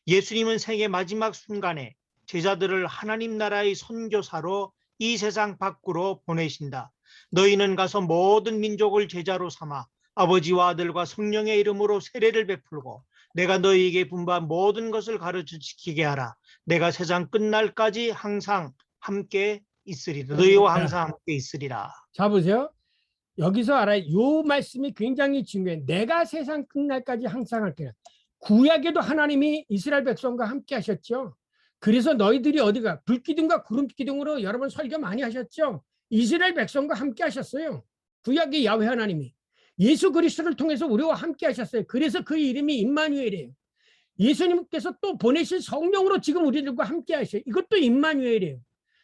예수님은 생애 마지막 순간에 제자들을 하나님 나라의 선교사로 이 세상 밖으로 보내신다. 너희는 가서 모든 민족을 제자로 삼아 아버지와 아들과 성령의 이름으로 세례를 베풀고 내가 너희에게 분부한 모든 것을 가르쳐 지키게 하라. 내가 세상 끝날까지 항상 함께 있으리라. 너희와 항상 함께 있으리라. 자, 보세요. 여기서 알아요. 이 말씀이 굉장히 중요해요. 내가 세상 끝날까지 항상 할게. 구약에도 하나님이 이스라엘 백성과 함께 하셨죠. 그래서 너희들이 어디가 불기둥과 구름기둥으로 여러분 설교 많이 하셨죠. 이스라엘 백성과 함께 하셨어요. 구약의 야훼 하나님이. 예수 그리스도를 통해서 우리와 함께 하셨어요. 그래서 그 이름이 임마누엘이에요. 예수님께서 또 보내신 성령으로 지금 우리들과 함께 하셔요. 이것도 임마누엘이에요.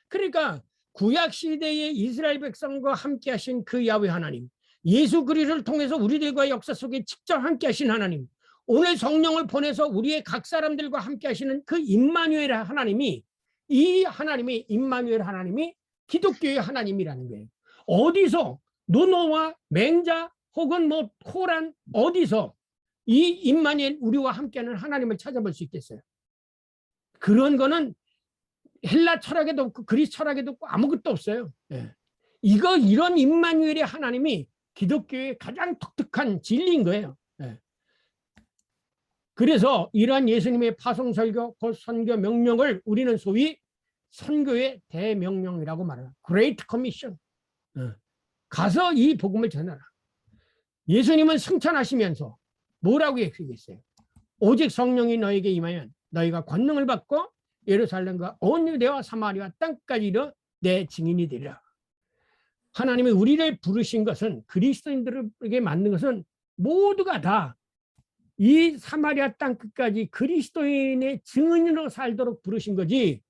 그러니까 구약 시대의 이스라엘 백성과 함께 하신 그 야훼 하나님, 예수 그리스도를 통해서 우리들과 역사 속에 직접 함께 하신 하나님, 오늘 성령을 보내서 우리의 각 사람들과 함께 하시는 그 임마누엘 하나님이, 이 하나님이 임마누엘 하나님이 기독교의 하나님이라는 거예요. 어디서 노노와 맹자 혹은 뭐 호란 어디서 이 임마누엘 우리와 함께하는 하나님을 찾아볼 수 있겠어요? 그런 거는 헬라 철학에도 없고 그리스 철학에도 없고 아무것도 없어요. 예. 이런 임마누엘의 하나님이 기독교의 가장 독특한 진리인 거예요. 예. 그래서 이러한 예수님의 파송설교, 곧 선교 명령을 우리는 소위 선교의 대명령이라고 말합니다. Great Commission. 가서 이 복음을 전하라. 예수님은 승천하시면서 뭐라고 얘기했어요? 오직 성령이 너에게 임하면 너희가 권능을 받고 예루살렘과 온 유대와 사마리아 땅까지 이르러 내 증인이 되리라. 하나님이 우리를 부르신 것은, 그리스도인들에게 만든 것은 모두가 다 이 사마리아 땅 끝까지 그리스도인의 증인으로 살도록 부르신 거지,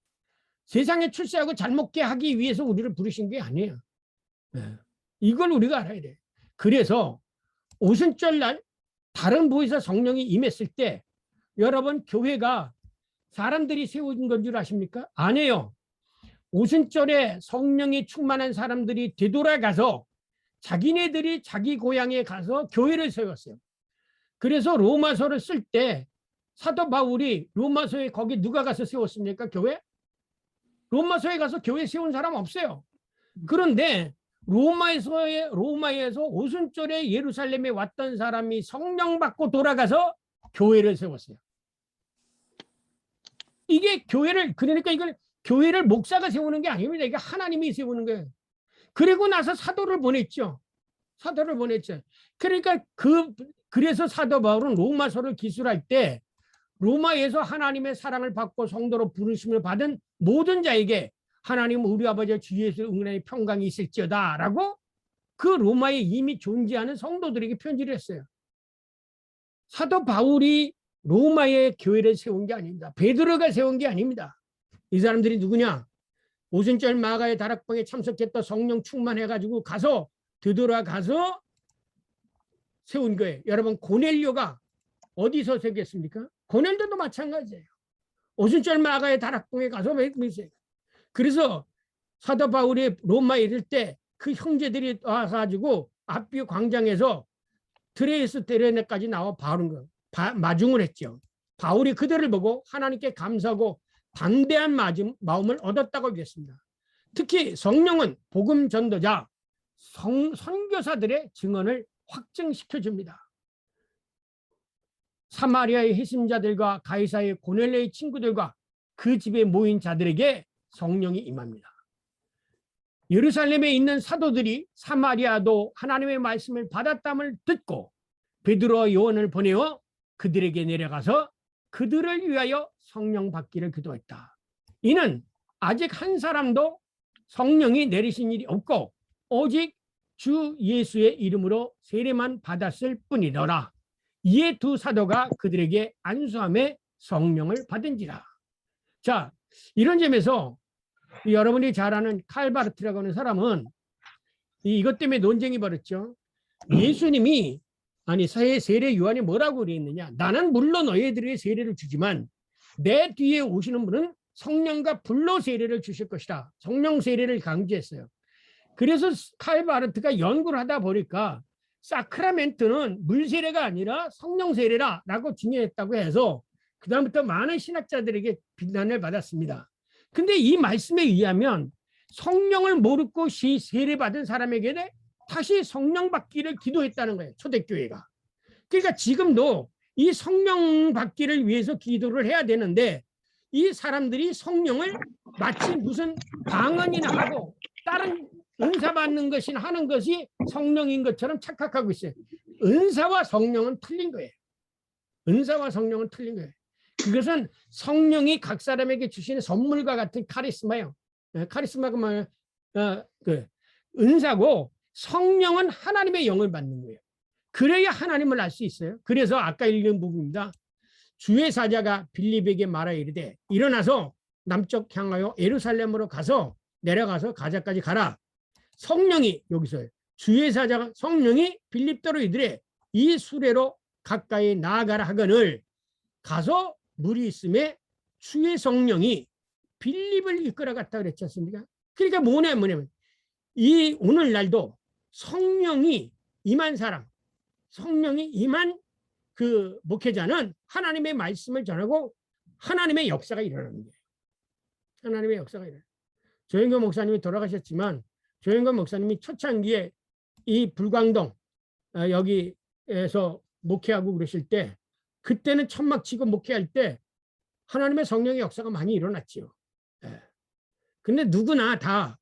세상에 출세하고 잘 먹게 하기 위해서 우리를 부르신 게 아니에요. 이걸 우리가 알아야 돼. 그래서 오순절날 다른 부에서 성령이 임했을 때 여러분, 교회가 사람들이 세운 건 줄 아십니까? 아니에요. 오순절에 성령이 충만한 사람들이 되돌아가서 자기네들이 자기 고향에 가서 교회를 세웠어요. 그래서 로마서를 쓸 때 사도 바울이 로마서에 거기 누가 가서 세웠습니까? 교회? 로마서에 가서 교회 세운 사람 없어요. 그런데 로마에서 오순절에 예루살렘에 왔던 사람이 성령 받고 돌아가서 교회를 세웠어요. 이게 교회를, 그러니까 이걸 교회를 목사가 세우는 게 아닙니다. 이게 하나님이 세우는 거예요. 그리고 나서 사도를 보냈죠. 사도를 보냈죠. 그러니까 그래서 사도 바울은 로마서를 기술할 때 로마에서 하나님의 사랑을 받고 성도로 부르심을 받은 모든 자에게 하나님 우리 아버지 주 예수 응원의 평강이 있을지어다 라고 그 로마에 이미 존재하는 성도들에게 편지를 했어요. 사도 바울이 로마의 교회를 세운 게 아닙니다. 베드로가 세운 게 아닙니다. 이 사람들이 누구냐? 오순절 마가의 다락방에 참석했던 성령 충만해가지고 가서 되돌아가서 세운 거예요. 여러분, 고넬료가 어디서 세웠습니까? 고넬료도 마찬가지예요. 오순절 마가의 다락방에 가서 세웠어요. 그래서 사도 바울이 로마에 이를 때 그 형제들이 와가지고 앞뷰 광장에서 트레이스 데레네까지 나와 마중을 했죠. 바울이 그들을 보고 하나님께 감사하고 담대한 마음을 얻었다고 얘기했습니다. 특히 성령은 복음 전도자, 선교사들의 증언을 확증시켜줍니다. 사마리아의 회심자들과 가이사의 고넬료의 친구들과 그 집에 모인 자들에게 성령이 임합니다. 예루살렘에 있는 사도들이 사마리아도 하나님의 말씀을 받았담을 듣고 베드로와 요한을 보내어 그들에게 내려가서 그들을 위하여 성령 받기를 기도했다. 이는 아직 한 사람도 성령이 내리신 일이 없고 오직 주 예수의 이름으로 세례만 받았을 뿐이더라. 이에 두 사도가 그들에게 안수함에 성령을 받은지라. 자, 이런 점에서 여러분이 잘 아는 칼바르트라고 하는 사람은 이것 때문에 논쟁이 벌었죠. 예수님이, 아니 세례 요한이 뭐라고 그랬느냐? 나는 물론 너희들에게 세례를 주지만 내 뒤에 오시는 분은 성령과 불로 세례를 주실 것이다. 성령 세례를 강조했어요. 그래서 칼바르트가 연구를 하다 보니까 사크라멘트는 물 세례가 아니라 성령 세례라고 증언했다고 해서 그 다음부터 많은 신학자들에게 비난을 받았습니다. 근데 이 말씀에 의하면 성령을 모르고 세례받은 사람에게 다시 성령 받기를 기도했다는 거예요. 초대교회가. 그러니까 지금도 이 성령 받기를 위해서 기도를 해야 되는데 이 사람들이 성령을 마치 무슨 방언이나 하고 다른 은사 받는 것이나 하는 것이 성령인 것처럼 착각하고 있어요. 은사와 성령은 틀린 거예요. 은사와 성령은 틀린 거예요. 그것은 성령이 각 사람에게 주시는 선물과 같은 카리스마예요. 카리스마가 뭐예요? 은사고 성령은 하나님의 영을 받는 거예요. 그래야 하나님을 알 수 있어요. 그래서 아까 읽은 부분입니다. 주의 사자가 빌립에게 말하여 이르되 일어나서 남쪽 향하여 예루살렘으로 가서 내려가서 가자까지 가라. 성령이, 여기서 주의 사자가 성령이 빌립더로 이르되 이 수레로 가까이 나아가라 하거늘 가서 물이 있음에 주의 성령이 빌립을 이끌어갔다 그랬지 않습니까? 그러니까 뭐냐면 이 오늘날도 성령이 임한 사람, 성령이 임한 그 목회자는 하나님의 말씀을 전하고 하나님의 역사가 일어나는 거예요. 하나님의 역사가 일어나요. 조영교 목사님이 돌아가셨지만 조영교 목사님이 초창기에 이 불광동 여기에서 목회하고 그러실 때 그때는 천막 치고 목회할 때 하나님의 성령의 역사가 많이 일어났지요. 근데 누구나 다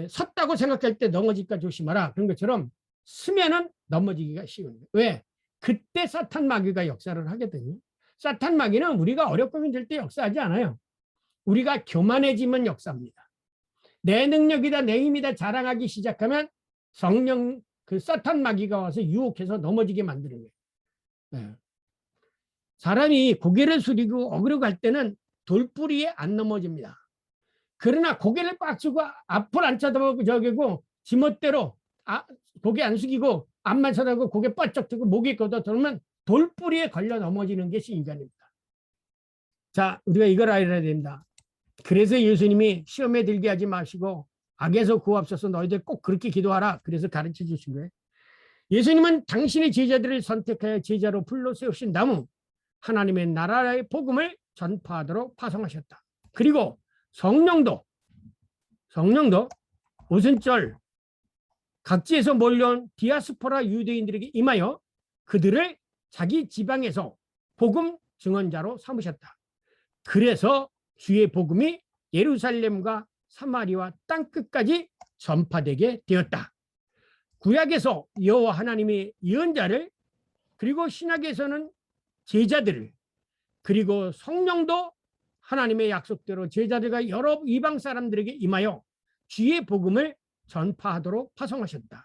섰다고 생각할 때 넘어질까 조심하라. 그런 것처럼 서면은 넘어지기가 쉬운 거예요. 왜? 그때 사탄 마귀가 역사를 하거든요. 사탄 마귀는 우리가 어렵고 힘들 때 역사하지 않아요. 우리가 교만해지면 역사합니다. 내 능력이다, 내 힘이다 자랑하기 시작하면 성령 그 사탄 마귀가 와서 유혹해서 넘어지게 만드는 거예요. 사람이 고개를 숙이고 어그로 갈 때는 돌뿌리에 안 넘어집니다. 그러나 고개를 빡 숙이고 앞을 안 쳐다보고 저기고 지멋대로 고개 안 숙이고 앞만 쳐다보고 고개 뻗쩍 들고 목이 걷어 들면 돌뿌리에 걸려 넘어지는 것이 인간입니다. 자, 우리가 이걸 알아야 된다. 그래서 예수님이 시험에 들게 하지 마시고 악에서 구하옵소서 너희들 꼭 그렇게 기도하라. 그래서 가르쳐 주신 거예요. 예수님은 당신의 제자들을 선택하여 제자로 불러 세우신 다음 하나님의 나라의 복음을 전파하도록 파송하셨다. 그리고 성령도 오순절 각지에서 몰려온 디아스포라 유대인들에게 임하여 그들을 자기 지방에서 복음 증언자로 삼으셨다. 그래서 주의 복음이 예루살렘과 사마리아 땅끝까지 전파되게 되었다. 구약에서 여호와 하나님의 예언자를, 그리고 신약에서는 제자들을, 그리고 성령도 하나님의 약속대로 제자들과 여러 이방 사람들에게 임하여 주의 복음을 전파하도록 파송하셨다.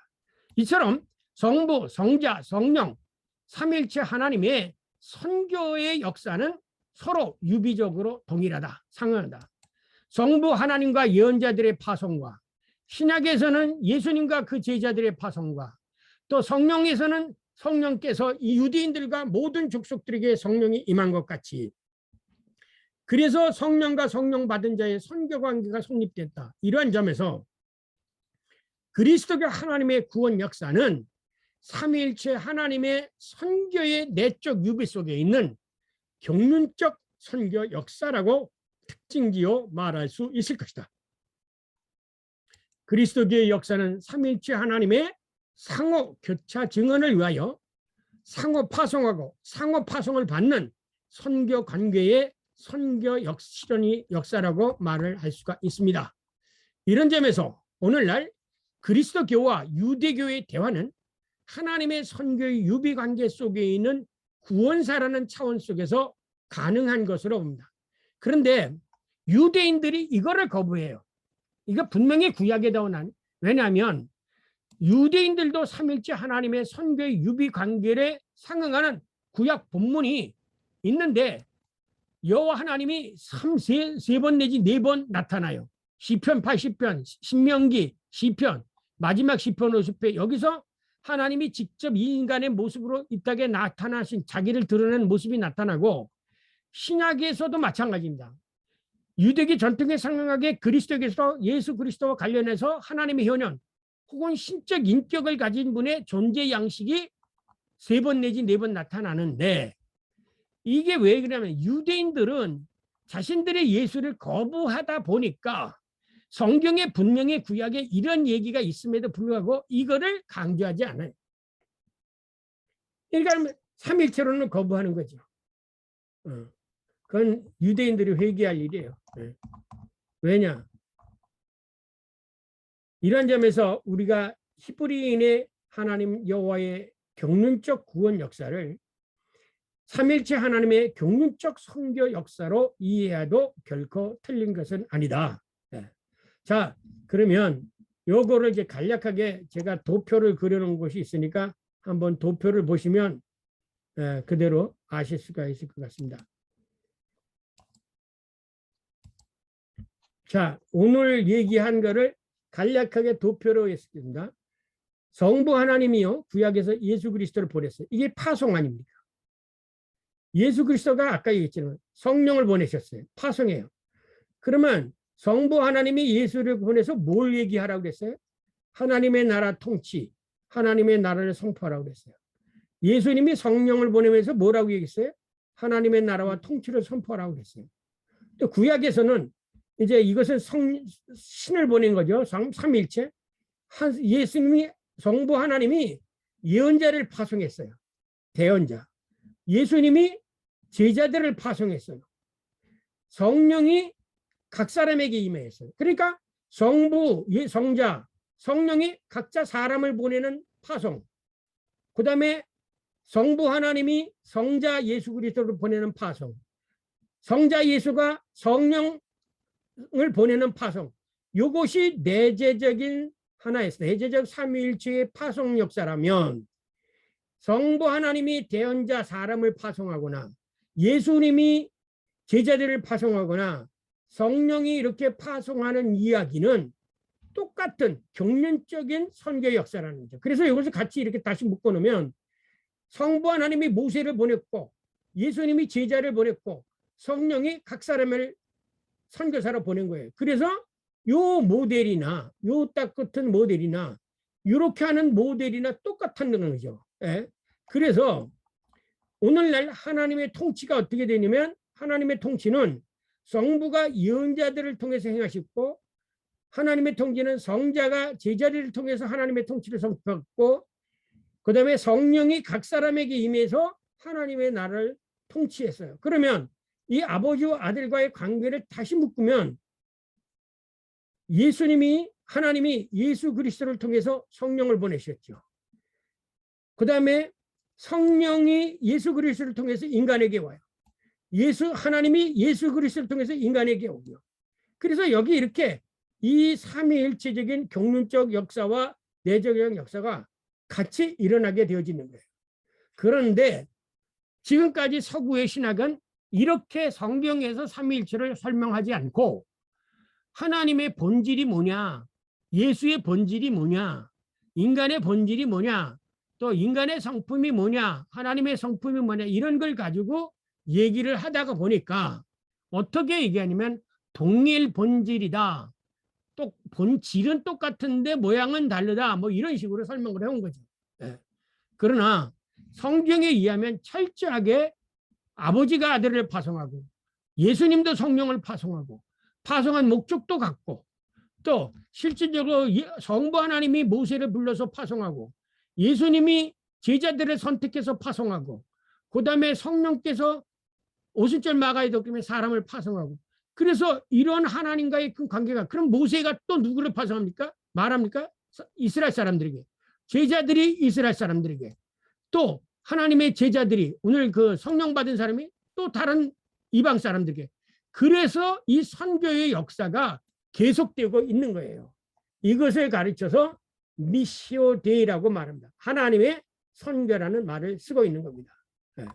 이처럼 성부, 성자, 성령 삼일체 하나님의 선교의 역사는 서로 유비적으로 동일하다, 상응하다. 성부 하나님과 예언자들의 파송과, 신약에서는 예수님과 그 제자들의 파송과, 또 성령에서는 성령께서 이 유대인들과 모든 족속들에게 성령이 임한 것 같이, 그래서 성령과 성령 받은 자의 선교 관계가 성립됐다. 이러한 점에서 그리스도교 하나님의 구원 역사는 삼위일체 하나님의 선교의 내적 유비 속에 있는 경륜적 선교 역사라고 특징지어 말할 수 있을 것이다. 그리스도교의 역사는 삼위일체 하나님의 상호 교차 증언을 위하여 상호 파송하고 상호 파송을 받는 선교 관계의 선교 실현의 역사라고 말을 할 수가 있습니다. 이런 점에서 오늘날 그리스도교와 유대교의 대화는 하나님의 선교의 유비 관계 속에 있는 구원사라는 차원 속에서 가능한 것으로 봅니다. 그런데 유대인들이 이거를 거부해요. 이거 분명히 구약에 나오는, 왜냐하면 유대인들도 삼일째 하나님의 선교의 유비 관계를 상응하는 구약 본문이 있는데 여호와 하나님이 세 번 내지 4번 나타나요. 시편 80편, 신명기, 시편, 마지막 시편 50편, 여기서 하나님이 직접 인간의 모습으로 이 땅에 나타나신 자기를 드러낸 모습이 나타나고, 신약에서도 마찬가지입니다. 유대교 전통에 상응하게 그리스도께서 예수 그리스도와 관련해서 하나님의 현현 혹은 신적 인격을 가진 분의 존재 양식이 3번 내지 4번 나타나는데, 이게 왜 그러냐면 유대인들은 자신들의 예수를 거부하다 보니까 성경에 분명히 구약에 이런 얘기가 있음에도 불구하고 이거를 강조하지 않아요. 그러니까 삼일체로는 거부하는 거죠. 그건 유대인들이 회개할 일이에요. 왜냐? 이런 점에서 우리가 히브리인의 하나님 여호와의 경륜적 구원 역사를 삼일체 하나님의 경륜적 선교 역사로 이해해도 결코 틀린 것은 아니다. 자, 그러면 요거를 이제 간략하게 제가 도표를 그려놓은 곳이 있으니까 한번 도표를 보시면 그대로 아실 수가 있을 것 같습니다. 자, 오늘 얘기한 거를 간략하게 도표로 했습니다. 성부 하나님이요, 구약에서 예수 그리스도를 보냈어요. 이게 파송 아닙니까? 예수 그리스도가 아까 얘기했지만 성령을 보내셨어요. 파송이에요. 그러면 성부 하나님이 예수를 보내서 뭘 얘기하라고 그랬어요? 하나님의 나라 통치, 하나님의 나라를 선포하라고 그랬어요. 예수님이 성령을 보내면서 뭐라고 얘기했어요? 하나님의 나라와 통치를 선포하라고 그랬어요. 또 구약에서는 이제 이것은 신을 보낸 거죠. 삼일체. 예수님이 성부 하나님이 예언자를 파송했어요. 대언자. 예수님이 제자들을 파송했어요. 성령이 각 사람에게 임했어요. 그러니까 성부, 성자, 성령이 각자 사람을 보내는 파송. 그 다음에 성부 하나님이 성자 예수 그리스도를 보내는 파송. 성자 예수가 성령을 보내는 파송. 이것이 내재적인 하나의 내재적 삼위일체의 파송 역사라면 성부 하나님이 대언자 사람을 파송하거나 예수님이 제자들을 파송하거나 성령이 이렇게 파송하는 이야기는 똑같은 경륜적인 선교 역사라는 거죠. 그래서 이것을 같이 이렇게 다시 묶어놓으면 성부 하나님이 모세를 보냈고 예수님이 제자를 보냈고 성령이 각 사람을 선교사로 보낸 거예요. 그래서 요 모델이나 요 딱 같은 모델이나 이렇게 하는 모델이나 똑같다는 거죠. 예? 그래서 오늘날 하나님의 통치가 어떻게 되냐면 하나님의 통치는 성부가 예언자들을 통해서 행하셨고 하나님의 통치는 성자가 제자들을 통해서 하나님의 통치를 선포했고 그 다음에 성령이 각 사람에게 임해서 하나님의 나라를 통치했어요. 그러면 이 아버지와 아들과의 관계를 다시 묶으면 예수님이 하나님이 예수 그리스도를 통해서 성령을 보내셨죠. 그 다음에 성령이 예수 그리스도를 통해서 인간에게 와요. 하나님이 예수 그리스도를 통해서 인간에게 오고요. 그래서 여기 이렇게 이 삼위일체적인 경륜적 역사와 내적인 역사가 같이 일어나게 되어지는 거예요. 그런데 지금까지 서구의 신학은 이렇게 성경에서 삼위일체를 설명하지 않고 하나님의 본질이 뭐냐, 예수의 본질이 뭐냐, 인간의 본질이 뭐냐, 또 인간의 성품이 뭐냐, 하나님의 성품이 뭐냐 이런 걸 가지고 얘기를 하다가 보니까 어떻게 얘기하냐면 동일 본질이다. 또 본질은 똑같은데 모양은 다르다. 뭐 이런 식으로 설명을 해온 거죠. 예. 그러나 성경에 의하면 철저하게 아버지가 아들을 파송하고 예수님도 성령을 파송하고 파송한 목적도 같고 또 실질적으로 성부 하나님이 모세를 불러서 파송하고 예수님이 제자들을 선택해서 파송하고 그 다음에 성령께서 오순절 마가에 덮이면 사람을 파송하고 그래서 이런 하나님과의 그 관계가 그럼 모세가 또 누구를 파송합니까? 말합니까? 이스라엘 사람들에게 제자들이 이스라엘 사람들에게 또 하나님의 제자들이 오늘 그 성령 받은 사람이 또 다른 이방 사람들에게 그래서 이 선교의 역사가 계속되고 있는 거예요. 이것을 가르쳐서 미시오 데이라고 말합니다. 하나님의 선교라는 말을 쓰고 있는 겁니다. 네.